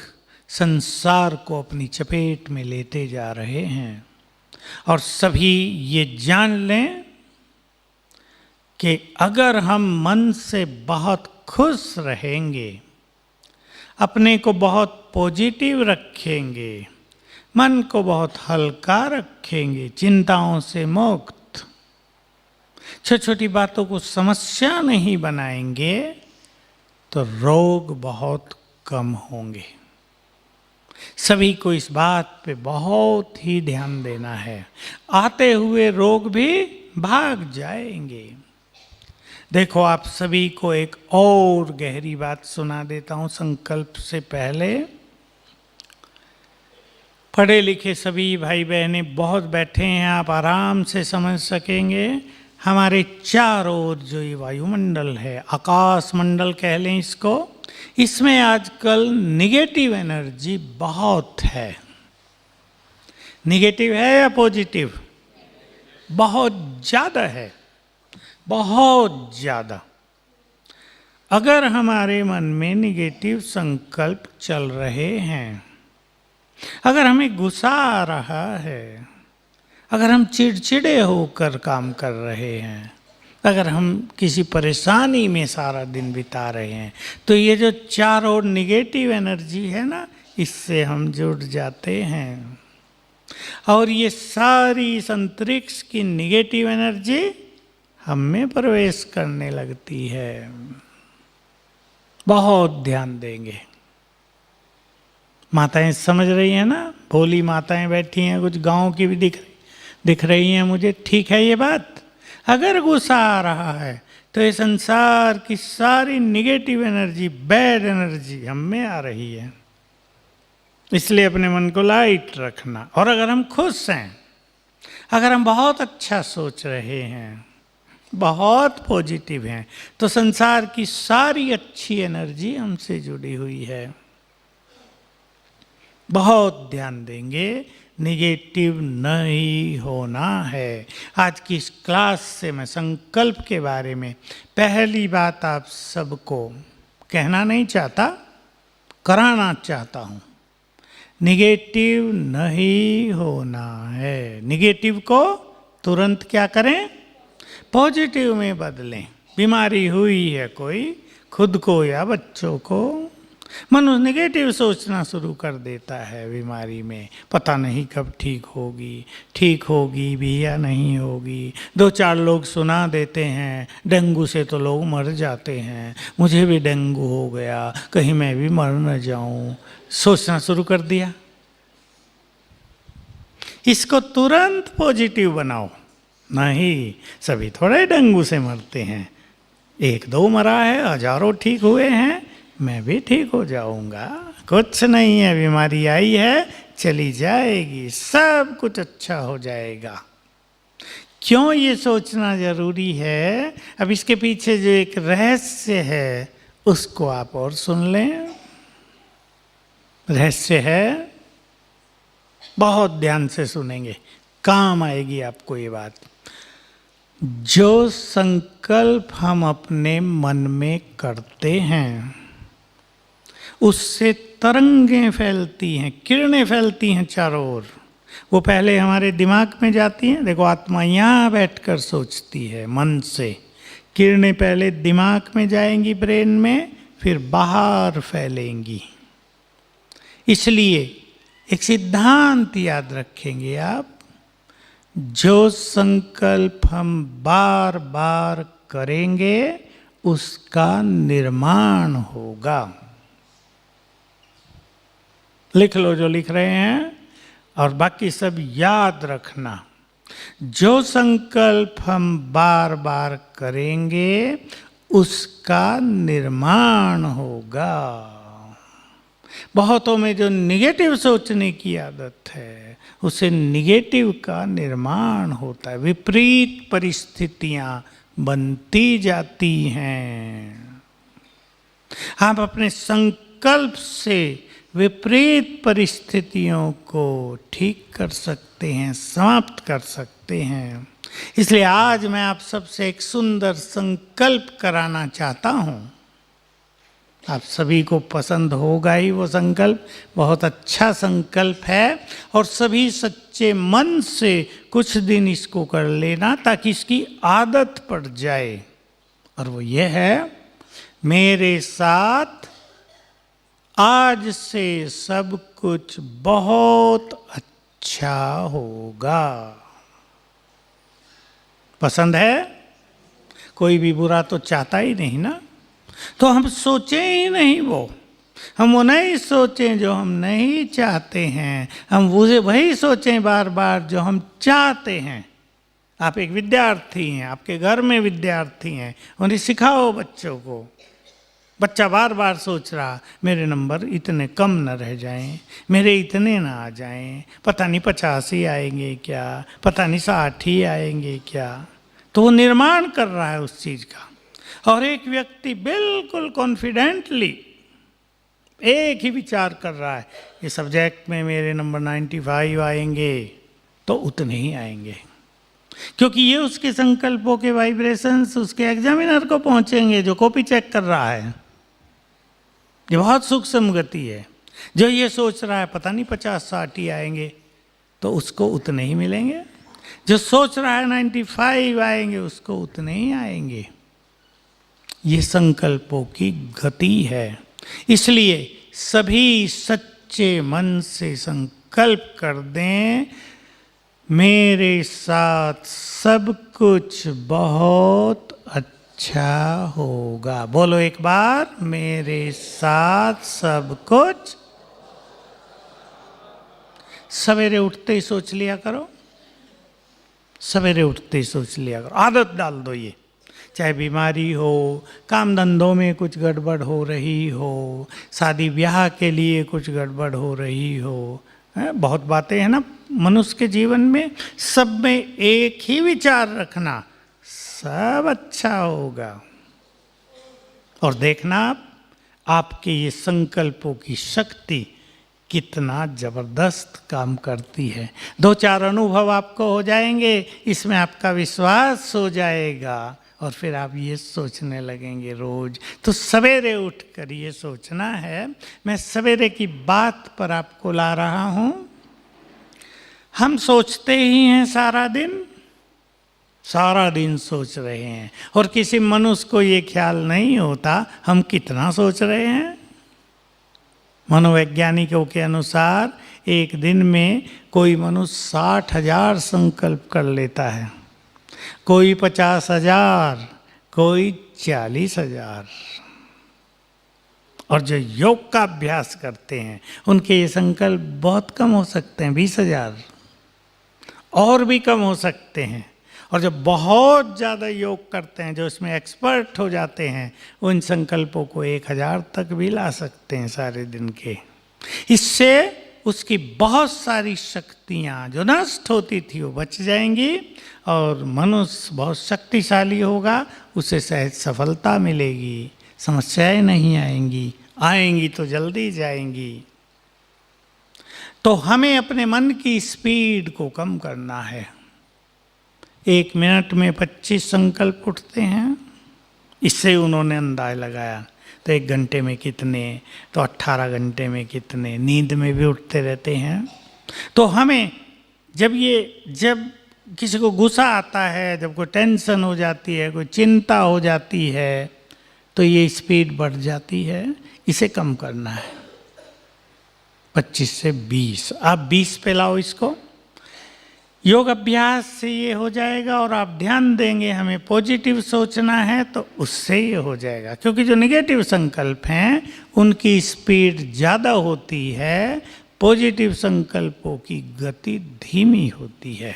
संसार को अपनी चपेट में लेते जा रहे हैं और सभी ये जान लें कि अगर हम मन से बहुत खुश रहेंगे, अपने को बहुत पॉजिटिव रखेंगे, मन को बहुत हल्का रखेंगे, चिंताओं से मुक्त, छोटी छोटी बातों को समस्या नहीं बनाएंगे, तो रोग बहुत कम होंगे। सभी को इस बात पे बहुत ही ध्यान देना है। आते हुए रोग भी भाग जाएंगे। देखो, आप सभी को एक और गहरी बात सुना देता हूं संकल्प से पहले। पढ़े लिखे सभी भाई बहने बहुत बैठे हैं, आप आराम से समझ सकेंगे। हमारे चारों ओर जो ये वायुमंडल है, आकाश मंडल कह लें इसको, इसमें आजकल निगेटिव एनर्जी बहुत है। निगेटिव है या पॉजिटिव? बहुत ज़्यादा है, बहुत ज़्यादा। अगर हमारे मन में निगेटिव संकल्प चल रहे हैं, अगर हमें गुस्सा आ रहा है, अगर हम चिड़चिड़े होकर काम कर रहे हैं, अगर हम किसी परेशानी में सारा दिन बिता रहे हैं, तो ये जो चार ओर निगेटिव एनर्जी है ना, इससे हम जुड़ जाते हैं और ये सारी इस अंतरिक्ष की निगेटिव एनर्जी हम में प्रवेश करने लगती है। बहुत ध्यान देंगे। माताएं समझ रही हैं ना, भोली माताएं बैठी हैं, कुछ गांव की भी दिख रही हैं मुझे। ठीक है ये बात। अगर गुस्सा आ रहा है तो ये संसार की सारी निगेटिव एनर्जी, बैड एनर्जी हम में आ रही है। इसलिए अपने मन को लाइट रखना। और अगर हम खुश हैं, अगर हम बहुत अच्छा सोच रहे हैं, बहुत पॉजिटिव हैं, तो संसार की सारी अच्छी एनर्जी हमसे जुड़ी हुई है। बहुत ध्यान देंगे, निगेटिव नहीं होना है। आज की इस क्लास से मैं संकल्प के बारे में पहली बात आप सबको कहना नहीं चाहता, कराना चाहता हूँ। निगेटिव नहीं होना है। निगेटिव को तुरंत क्या करें? पॉजिटिव में बदलें। बीमारी हुई है कोई, खुद को या बच्चों को, मनुष्य नेगेटिव सोचना शुरू कर देता है बीमारी में। पता नहीं कब ठीक होगी भी या नहीं होगी। दो चार लोग सुना देते हैं, डेंगू से तो लोग मर जाते हैं, मुझे भी डेंगू हो गया, कहीं मैं भी मर न जाऊं। सोचना शुरू कर दिया। इसको तुरंत पॉजिटिव बनाओ। नहीं, सभी थोड़े डेंगू से मरते हैं, एक दो मरा है, हजारों ठीक हुए हैं, मैं भी ठीक हो जाऊंगा। कुछ नहीं है, बीमारी आई है, चली जाएगी, सब कुछ अच्छा हो जाएगा। क्यों ये सोचना जरूरी है? अब इसके पीछे जो एक रहस्य है उसको आप और सुन लें। रहस्य है, बहुत ध्यान से सुनेंगे, काम आएगी आपको ये बात। जो संकल्प हम अपने मन में करते हैं उससे तरंगें फैलती हैं, किरणें फैलती हैं चारों ओर। वो पहले हमारे दिमाग में जाती हैं, देखो आत्मा यहाँ बैठकर सोचती है मन से, किरणें पहले दिमाग में जाएंगी ब्रेन में, फिर बाहर फैलेंगी। इसलिए एक सिद्धांत याद रखेंगे आप, जो संकल्प हम बार बार करेंगे उसका निर्माण होगा। लिख लो जो लिख रहे हैं, और बाकी सब याद रखना। जो संकल्प हम बार बार करेंगे उसका निर्माण होगा। बहुतों में जो निगेटिव सोचने की आदत है उससे निगेटिव का निर्माण होता है, विपरीत परिस्थितियां बनती जाती हैं। आप अपने संकल्प से विपरीत परिस्थितियों को ठीक कर सकते हैं, समाप्त कर सकते हैं। इसलिए आज मैं आप सबसे एक सुंदर संकल्प कराना चाहता हूं। आप सभी को पसंद होगा ही वो संकल्प, बहुत अच्छा संकल्प है, और सभी सच्चे मन से कुछ दिन इसको कर लेना ताकि इसकी आदत पड़ जाए। और वो ये है, मेरे साथ आज से सब कुछ बहुत अच्छा होगा। पसंद है? कोई भी बुरा तो चाहता ही नहीं ना, तो हम सोचें ही नहीं हम वो नहीं सोचें जो हम नहीं चाहते हैं, हम वही सोचें बार बार जो हम चाहते हैं। आप एक विद्यार्थी हैं, आपके घर में विद्यार्थी हैं, उन्हें सिखाओ बच्चों को। बच्चा बार बार सोच रहा मेरे नंबर इतने कम न रह जाएं, मेरे इतने ना आ जाएं, पता नहीं 50 ही आएंगे क्या, पता नहीं 60 ही आएंगे क्या। तो वो निर्माण कर रहा है उस चीज़ का। और एक व्यक्ति बिल्कुल कॉन्फिडेंटली एक ही विचार कर रहा है, ये सब्जेक्ट में मेरे नंबर 95 आएंगे, तो उतने ही आएंगे, क्योंकि ये उसके संकल्पों के वाइब्रेशंस उसके एग्जामिनर को पहुंचेंगे जो कॉपी चेक कर रहा है। ये बहुत सूक्ष्म गति है। जो ये सोच रहा है पता नहीं 50-60 ही आएंगे, तो उसको उतने ही मिलेंगे। जो सोच रहा है 95 आएंगे, उसको उतने ही आएंगे। ये संकल्पों की गति है। इसलिए सभी सच्चे मन से संकल्प कर दें, मेरे साथ सब कुछ बहुत अच्छा होगा। बोलो एक बार, मेरे साथ सब कुछ। सवेरे उठते ही सोच लिया करो, सवेरे उठते ही सोच लिया करो, आदत डाल दो ये। चाहे बीमारी हो, काम धंधों में कुछ गड़बड़ हो रही हो, शादी ब्याह के लिए कुछ गड़बड़ हो रही हो, बहुत बातें हैं ना मनुष्य के जीवन में। सब में एक ही विचार रखना, सब अच्छा होगा। और देखना आपके ये संकल्पों की शक्ति कितना जबरदस्त काम करती है। 2-4 अनुभव आपको हो जाएंगे, इसमें आपका विश्वास हो जाएगा, और फिर आप ये सोचने लगेंगे रोज। तो सवेरे उठकर ये सोचना है। मैं सवेरे की बात पर आपको ला रहा हूँ। हम सोचते ही हैं सारा दिन सोच रहे हैं, और किसी मनुष्य को ये ख्याल नहीं होता हम कितना सोच रहे हैं। मनोवैज्ञानिकों के अनुसार एक दिन में कोई मनुष्य 60,000 संकल्प कर लेता है, कोई 50,000, कोई 40,000। और जो योग का अभ्यास करते हैं उनके ये संकल्प बहुत कम हो सकते हैं, 20,000, और भी कम हो सकते हैं। और जो बहुत ज़्यादा योग करते हैं, जो इसमें एक्सपर्ट हो जाते हैं, उन संकल्पों को 1,000 तक भी ला सकते हैं सारे दिन के। इससे उसकी बहुत सारी शक्तियाँ जो नष्ट होती थी वो बच जाएंगी, और मनुष्य बहुत शक्तिशाली होगा, उसे सहज सफलता मिलेगी, समस्याएं नहीं आएंगी, आएंगी तो जल्दी जाएंगी। तो हमें अपने मन की स्पीड को कम करना है। 1 मिनट में 25 संकल्प उठते हैं, इससे उन्होंने अंदाज लगाया। तो 1 घंटे में कितने, तो 18 घंटे में कितने, नींद में भी उठते रहते हैं। तो हमें जब किसी को गुस्सा आता है, जब कोई टेंशन हो जाती है, कोई चिंता हो जाती है, तो ये स्पीड बढ़ जाती है। इसे कम करना है 25 से 20। आप 20 पे लाओ इसको। योग अभ्यास से ये हो जाएगा। और आप ध्यान देंगे हमें पॉजिटिव सोचना है तो उससे ये हो जाएगा। क्योंकि जो नेगेटिव संकल्प हैं उनकी स्पीड ज़्यादा होती है, पॉजिटिव संकल्पों की गति धीमी होती है।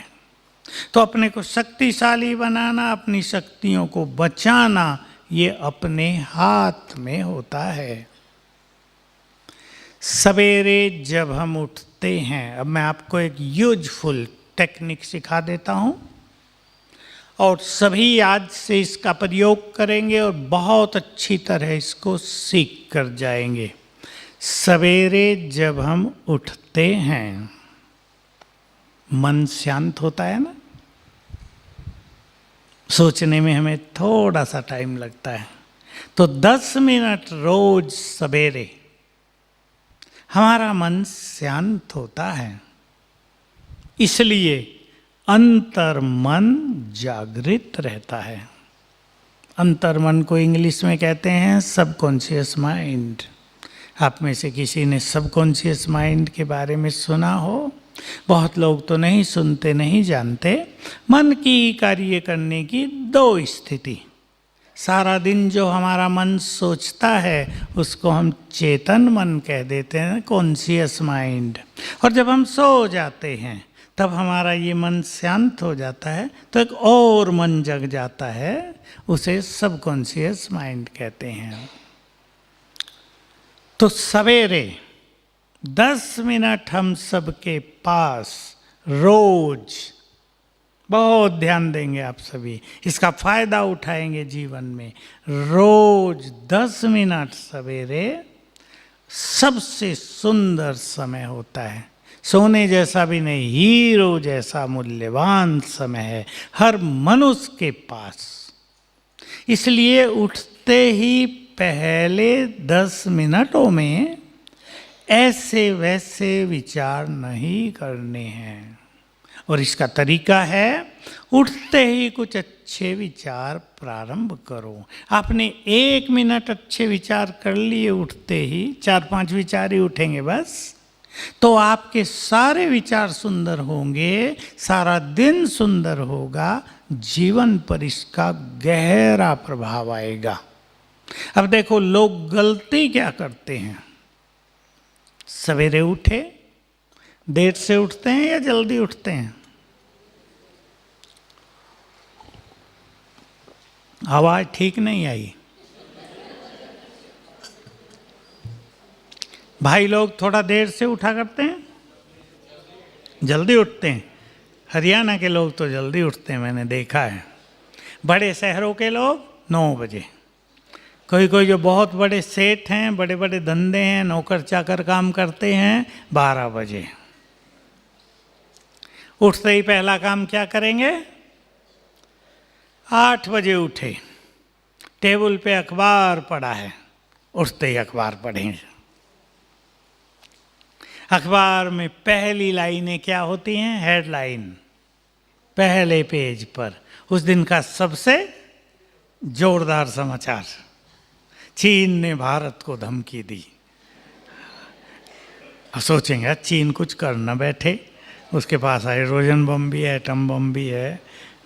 तो अपने को शक्तिशाली बनाना, अपनी शक्तियों को बचाना, ये अपने हाथ में होता है। सवेरे जब हम उठते हैं, अब मैं आपको एक यूजफुल टेक्निक सिखा देता हूं और सभी आज से इसका प्रयोग करेंगे और बहुत अच्छी तरह इसको सीख कर जाएंगे। सवेरे जब हम उठते हैं, मन शांत होता है ना, सोचने में हमें थोड़ा सा टाइम लगता है। तो 10 मिनट रोज सवेरे हमारा मन शांत होता है, इसलिए अंतर मन जागृत रहता है। अंतर मन को इंग्लिश में कहते हैं सबकॉन्शियस माइंड। आप में से किसी ने सबकॉन्शियस माइंड के बारे में सुना हो, बहुत लोग तो नहीं सुनते, नहीं जानते। मन की कार्य करने की 2 स्थिति। सारा दिन जो हमारा मन सोचता है उसको हम चेतन मन कह देते हैं, कॉन्शियस माइंड। और जब हम सो जाते हैं तब हमारा ये मन शांत हो जाता है, तो एक और मन जग जाता है, उसे सबकॉन्शियस माइंड कहते हैं। तो सवेरे 10 मिनट हम सबके पास रोज, बहुत ध्यान देंगे आप सभी, इसका फायदा उठाएंगे जीवन में। रोज 10 मिनट सवेरे सबसे सुंदर समय होता है। सोने जैसा भी नहीं, हीरो जैसा मूल्यवान समय है हर मनुष्य के पास। इसलिए उठते ही पहले 10 मिनटों में ऐसे वैसे विचार नहीं करने हैं। और इसका तरीका है, उठते ही कुछ अच्छे विचार प्रारंभ करो। आपने 1 मिनट अच्छे विचार कर लिए, उठते ही 4-5 विचार ही उठेंगे बस, तो आपके सारे विचार सुंदर होंगे, सारा दिन सुंदर होगा, जीवन पर इसका गहरा प्रभाव आएगा। अब देखो लोग गलती क्या करते हैं। सवेरे उठे, देर से उठते हैं या जल्दी उठते हैं? आवाज ठीक नहीं आई। भाई लोग थोड़ा देर से उठा करते हैं, जल्दी उठते हैं। हरियाणा के लोग तो जल्दी उठते हैं, मैंने देखा है। बड़े शहरों के लोग 9 बजे, कोई कोई जो बहुत बड़े सेठ हैं, बड़े बड़े धंधे हैं, नौकर चाकर काम करते हैं, 12 बजे। उठते ही पहला काम क्या करेंगे? 8 बजे उठे, टेबल पे अखबार पड़ा है, उठते ही अखबार पढ़ेंगे। अखबार में पहली लाइनें क्या होती हैं? हेडलाइन, पहले पेज पर उस दिन का सबसे जोरदार समाचार, चीन ने भारत को धमकी दी। अब सोचेंगे चीन कुछ कर न बैठे, उसके पास हाइड्रोजन बम भी है, एटम बम भी है,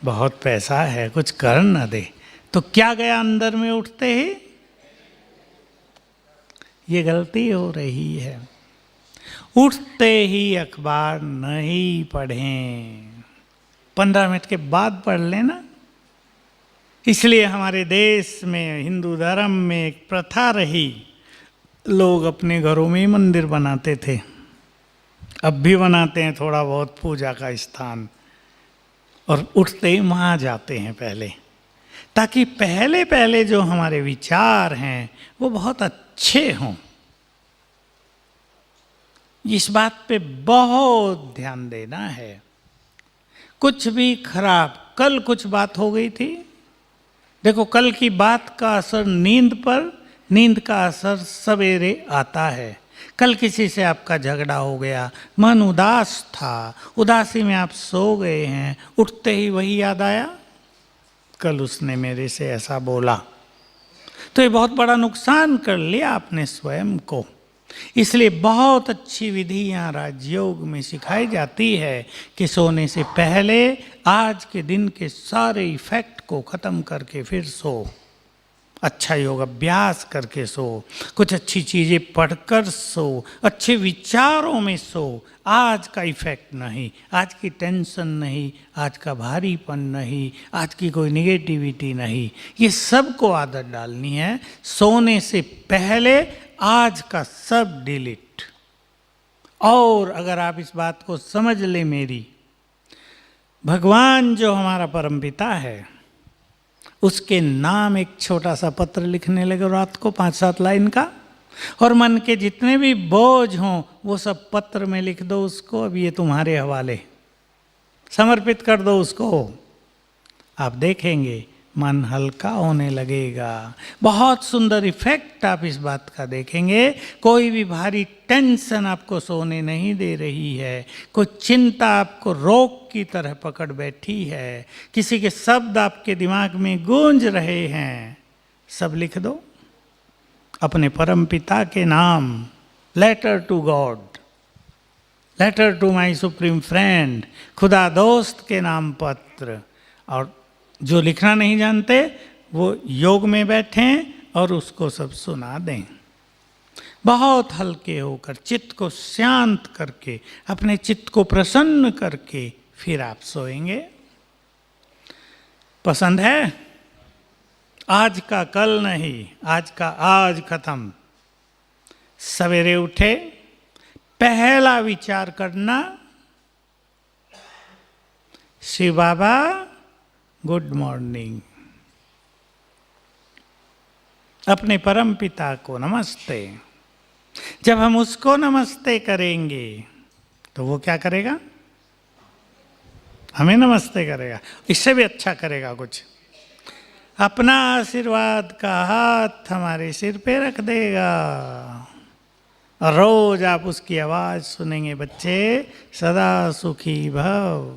बहुत पैसा है, कुछ कर न दे। तो क्या गया अंदर में उठते ही? ये गलती हो रही है। उठते ही अखबार नहीं पढ़ें, 15 मिनट के बाद पढ़ लेना। इसलिए हमारे देश में हिंदू धर्म में एक प्रथा रही, लोग अपने घरों में ही मंदिर बनाते थे, अब भी बनाते हैं थोड़ा बहुत पूजा का स्थान, और उठते ही वहाँ जाते हैं पहले, ताकि पहले पहले जो हमारे विचार हैं वो बहुत अच्छे हों। इस बात पे बहुत ध्यान देना है। कुछ भी खराब, कल कुछ बात हो गई थी, देखो कल की बात का असर नींद पर, नींद का असर सवेरे आता है। कल किसी से आपका झगड़ा हो गया, मन उदास था, उदासी में आप सो गए हैं, उठते ही वही याद आया, कल उसने मेरे से ऐसा बोला, तो ये बहुत बड़ा नुकसान कर लिया आपने स्वयं को। इसलिए बहुत अच्छी विधि यहाँ राजयोग में सिखाई जाती है कि सोने से पहले आज के दिन के सारे इफेक्ट को खत्म करके फिर सो, अच्छा योग अभ्यास करके सो, कुछ अच्छी चीजें पढ़कर सो, अच्छे विचारों में सो। आज का इफेक्ट नहीं, आज की टेंशन नहीं, आज का भारीपन नहीं, आज की कोई निगेटिविटी नहीं, ये सब को आदत डालनी है। सोने से पहले आज का सब डिलीट। और अगर आप इस बात को समझ ले मेरी, भगवान जो हमारा परमपिता है उसके नाम एक छोटा सा पत्र लिखने लगे रात को 5-7 लाइन का, और मन के जितने भी बोझ हों वो सब पत्र में लिख दो उसको, अब ये तुम्हारे हवाले, समर्पित कर दो उसको। आप देखेंगे मन हल्का होने लगेगा। बहुत सुंदर इफेक्ट आप इस बात का देखेंगे। कोई भी भारी टेंशन आपको सोने नहीं दे रही है, कोई चिंता आपको रोग की तरह पकड़ बैठी है, किसी के शब्द आपके दिमाग में गूंज रहे हैं, सब लिख दो अपने परम पिता के नाम। Letter to God, letter to my supreme friend, खुदा दोस्त के नाम पत्र। और जो लिखना नहीं जानते वो योग में बैठें और उसको सब सुना दें। बहुत हल्के होकर, चित्त को शांत करके, अपने चित्त को प्रसन्न करके फिर आप सोएंगे। पसंद है? आज का कल नहीं, आज का आज खत्म। सवेरे उठे, पहला विचार करना, शिव बाबा गुड मॉर्निंग। अपने परम पिता को नमस्ते। जब हम उसको नमस्ते करेंगे तो वो क्या करेगा? हमें नमस्ते करेगा, इससे भी अच्छा करेगा कुछ। अपना आशीर्वाद का हाथ हमारे सिर पे रख देगा और रोज आप उसकी आवाज सुनेंगे, बच्चे सदा सुखी भव।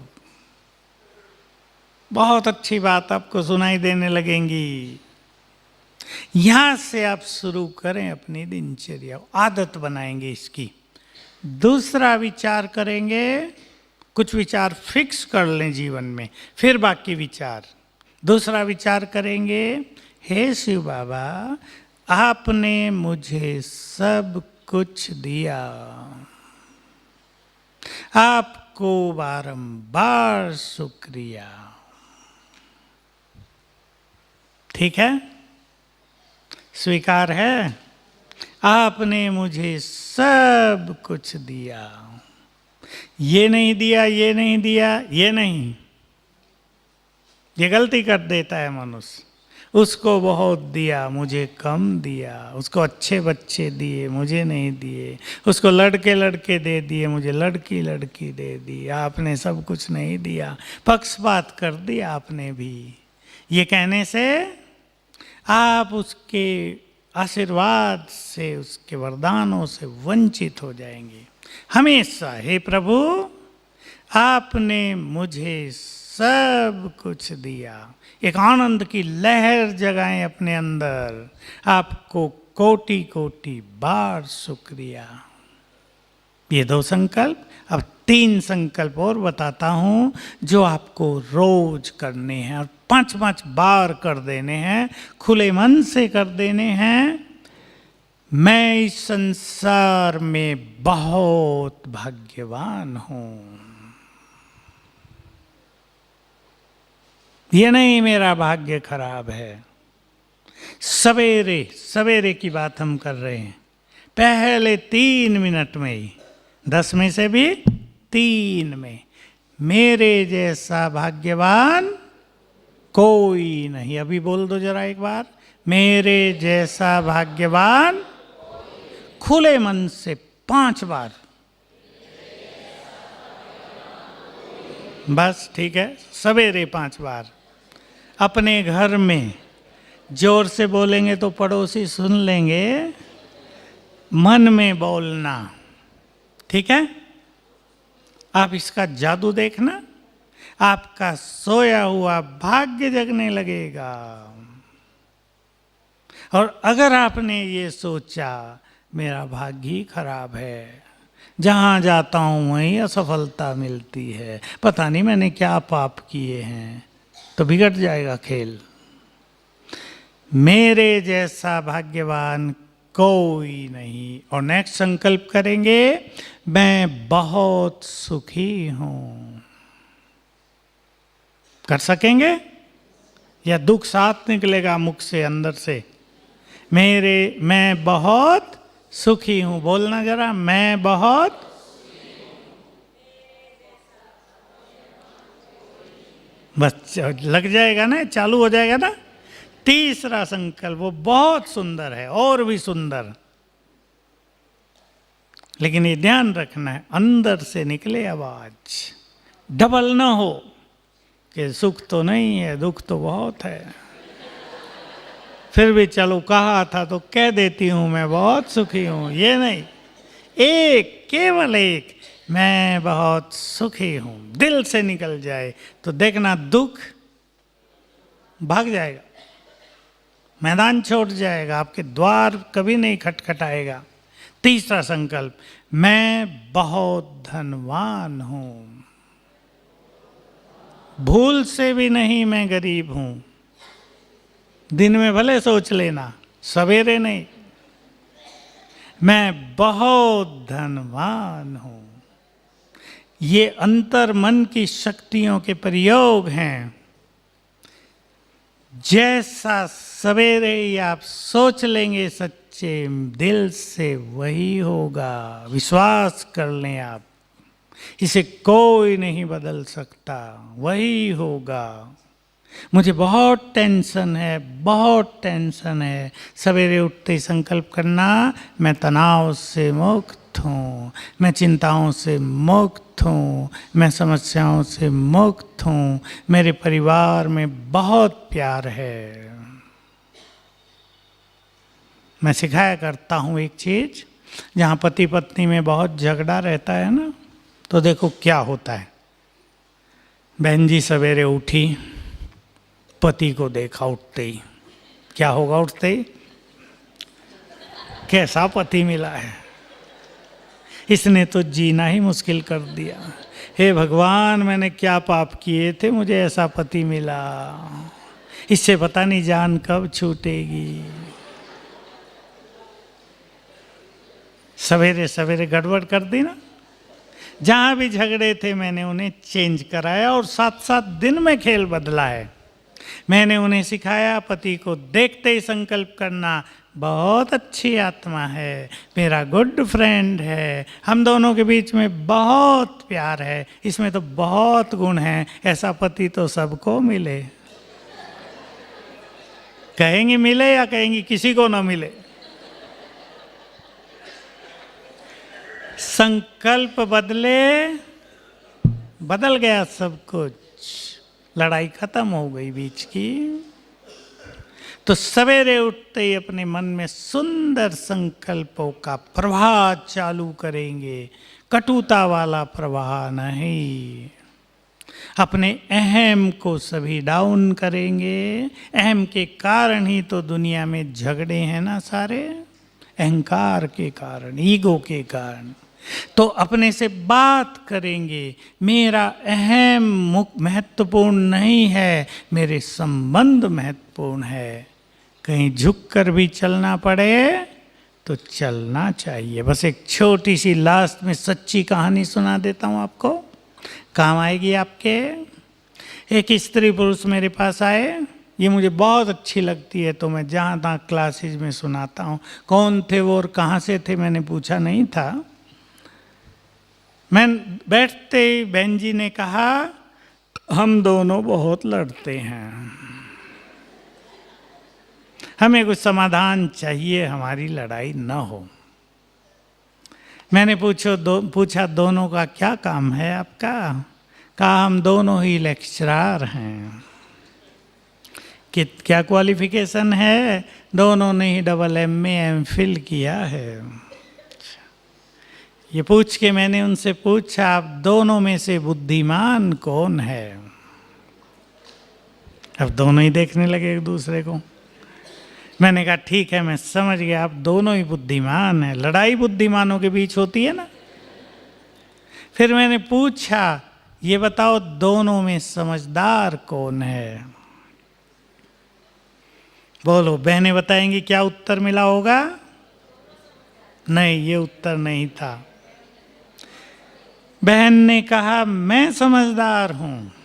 बहुत अच्छी बात आपको सुनाई देने लगेंगी। यहां से आप शुरू करें अपनी दिनचर्या, आदत बनाएंगे इसकी। दूसरा विचार करेंगे, कुछ विचार फिक्स कर लें जीवन में, फिर बाकी विचार। दूसरा विचार करेंगे, हे शिव बाबा आपने मुझे सब कुछ दिया, आपको बारंबार शुक्रिया। ठीक है? स्वीकार है? आपने मुझे सब कुछ दिया, ये नहीं दिया, ये नहीं दिया, ये नहीं, ये गलती कर देता है मनुष्य। उसको बहुत दिया, मुझे कम दिया, उसको अच्छे बच्चे दिए, मुझे नहीं दिए, उसको लड़के लड़के दे दिए, मुझे लड़की लड़की दे दी, आपने सब कुछ नहीं दिया, पक्षपात कर दिया आपने भी। ये कहने से आप उसके आशीर्वाद से, उसके वरदानों से वंचित हो जाएंगे। हमेशा हे प्रभु आपने मुझे सब कुछ दिया, एक आनंद की लहर जगाएं अपने अंदर। आपको कोटि कोटि बार शुक्रिया। ये 2 संकल्प। अब 3 संकल्प और बताता हूं जो आपको रोज करने हैं और 5-5 बार कर देने हैं, खुले मन से कर देने हैं। मैं इस संसार में बहुत भाग्यवान हूं। ये नहीं मेरा भाग्य खराब है। सवेरे सवेरे की बात हम कर रहे हैं, पहले 3 मिनट में ही, 10 में से भी 3 में, मेरे जैसा भाग्यवान कोई नहीं। अभी बोल दो जरा एक बार, मेरे जैसा भाग्यवान। खुले मन से 5 बार बस ठीक है, सवेरे 5 बार। अपने घर में जोर से बोलेंगे तो पड़ोसी सुन लेंगे, मन में बोलना, ठीक है। आप इसका जादू देखना, आपका सोया हुआ भाग्य जगने लगेगा। और अगर आपने ये सोचा मेरा भाग्य ही खराब है, जहाँ जाता हूँ वहीं असफलता मिलती है, पता नहीं मैंने क्या पाप किए हैं, तो बिगड़ जाएगा खेल। मेरे जैसा भाग्यवान कोई नहीं। और नेक्स्ट संकल्प करेंगे, मैं बहुत सुखी हूं। कर सकेंगे या दुख साथ निकलेगा मुख से, अंदर से? मैं बहुत सुखी हूं, बोलना जरा, मैं बहुत। बस लग जाएगा ना, चालू हो जाएगा ना। तीसरा संकल्प वो बहुत सुंदर है, और भी सुंदर, लेकिन ये ध्यान रखना है अंदर से निकले आवाज, डबल ना हो कि सुख तो नहीं है, दुख तो बहुत है। फिर भी चलो कहा था तो कह देती हूं मैं बहुत सुखी हूं, ये नहीं, एक, केवल एक, मैं बहुत सुखी हूं, दिल से निकल जाए तो देखना दुख भाग जाएगा, मैदान छोड़ जाएगा, आपके द्वार कभी नहीं खटखटाएगा। तीसरा संकल्प, मैं बहुत धनवान हूं, भूल से भी नहीं मैं गरीब हूं। दिन में भले सोच लेना, सवेरे नहीं, मैं बहुत धनवान हूं। ये अंतर मन की शक्तियों के प्रयोग हैं। जैसा सवेरे ही आप सोच लेंगे सच्चे दिल से, वही होगा, विश्वास कर लें आप, इसे कोई नहीं बदल सकता, वही होगा। मुझे बहुत टेंशन है, बहुत टेंशन है, सवेरे उठते ही संकल्प करना, मैं तनाव से मुक्त हूँ, मैं चिंताओं से मुक्त हूँ, मैं समस्याओं से मुक्त हूँ, मेरे परिवार में बहुत प्यार है। मैं सिखाया करता हूँ एक चीज़, जहाँ पति पत्नी में बहुत झगड़ा रहता है ना, तो देखो क्या होता है। बहन जी सवेरे उठी, पति को देखा उठते ही, क्या होगा उठते ही? कैसा पति मिला है, इसने तो जीना ही मुश्किल कर दिया। हे भगवान, मैंने क्या पाप किए थे, मुझे ऐसा पति मिला, इससे पता नहीं जान कब छूटेगी। सवेरे सवेरे गड़बड़ कर दी ना। जहाँ भी झगड़े थे मैंने उन्हें चेंज कराया, और साथ साथ दिन में खेल बदला है। मैंने उन्हें सिखाया, पति को देखते ही संकल्प करना, बहुत अच्छी आत्मा है, मेरा गुड फ्रेंड है, हम दोनों के बीच में बहुत प्यार है, इसमें तो बहुत गुण हैं, ऐसा पति तो सबको मिले। कहेंगी मिले या कहेंगी किसी को ना मिले? संकल्प बदले, बदल गया सब कुछ, लड़ाई खत्म हो गई बीच की। तो सवेरे उठते ही अपने मन में सुंदर संकल्पों का प्रवाह चालू करेंगे, कटुता वाला प्रवाह नहीं। अपने अहम को सभी डाउन करेंगे। अहम के कारण ही तो दुनिया में झगड़े हैं ना सारे, अहंकार के कारण, ईगो के कारण। तो अपने से बात करेंगे, मेरा अहम महत्वपूर्ण नहीं है, मेरे संबंध महत्वपूर्ण है। कहीं झुककर भी चलना पड़े तो चलना चाहिए। बस एक छोटी सी लास्ट में सच्ची कहानी सुना देता हूँ आपको, काम आएगी आपके। एक स्त्री पुरुष मेरे पास आए, ये मुझे बहुत अच्छी लगती है तो मैं जहाँ तहाँ क्लासेज में सुनाता हूँ। कौन थे वो और कहाँ से थे मैंने पूछा नहीं था। मैं बैठते ही बहन जी ने कहा, हम दोनों बहुत लड़ते हैं, हमें कुछ समाधान चाहिए, हमारी लड़ाई न हो। मैंने पूछा दोनों का क्या काम है आपका? कहा हम दोनों ही लेक्चरार हैं। कि क्या क्वालिफिकेशन है? दोनों ने ही AA MPhil किया है। ये पूछ के मैंने उनसे पूछा, आप दोनों में से बुद्धिमान कौन है? अब दोनों ही देखने लगे एक दूसरे को। मैंने कहा ठीक है, मैं समझ गया, आप दोनों ही बुद्धिमान हैं। लड़ाई बुद्धिमानों के बीच होती है ना। फिर मैंने पूछा, ये बताओ दोनों में समझदार कौन है? बोलो, बहनें बताएंगी क्या उत्तर मिला होगा? नहीं, ये उत्तर नहीं था। बहन ने कहा मैं समझदार हूं।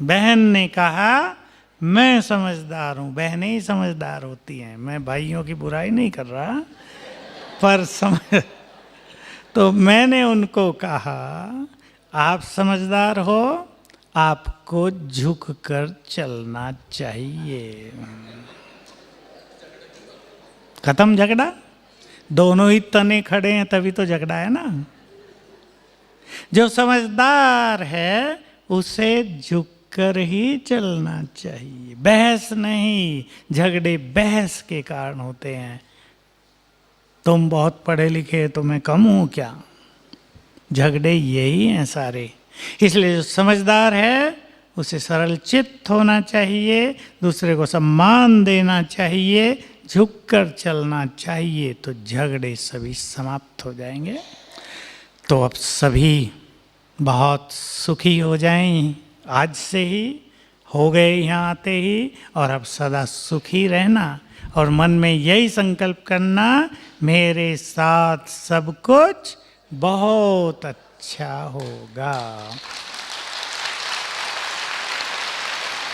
बहन ने कहा मैं समझदार हूं। बहनें ही समझदार होती हैं। मैं भाइयों की बुराई नहीं कर रहा, पर समझ तो मैंने उनको कहा आप समझदार हो, आपको झुक कर चलना चाहिए। खत्म झगड़ा। दोनों ही तने खड़े हैं तभी तो झगड़ा है ना। जो समझदार है उसे झुक कर ही चलना चाहिए। बहस नहीं, झगड़े बहस के कारण होते हैं। तुम बहुत पढ़े लिखे तो मैं कम हूं क्या? झगड़े यही हैं सारे। इसलिए जो समझदार है उसे सरल चित्त होना चाहिए, दूसरे को सम्मान देना चाहिए, झुककर चलना चाहिए, तो झगड़े सभी समाप्त हो जाएंगे। तो अब सभी बहुत सुखी हो जाएं, आज से ही हो गए यहाँ आते ही, और अब सदा सुखी रहना और मन में यही संकल्प करना, मेरे साथ सब कुछ बहुत अच्छा होगा।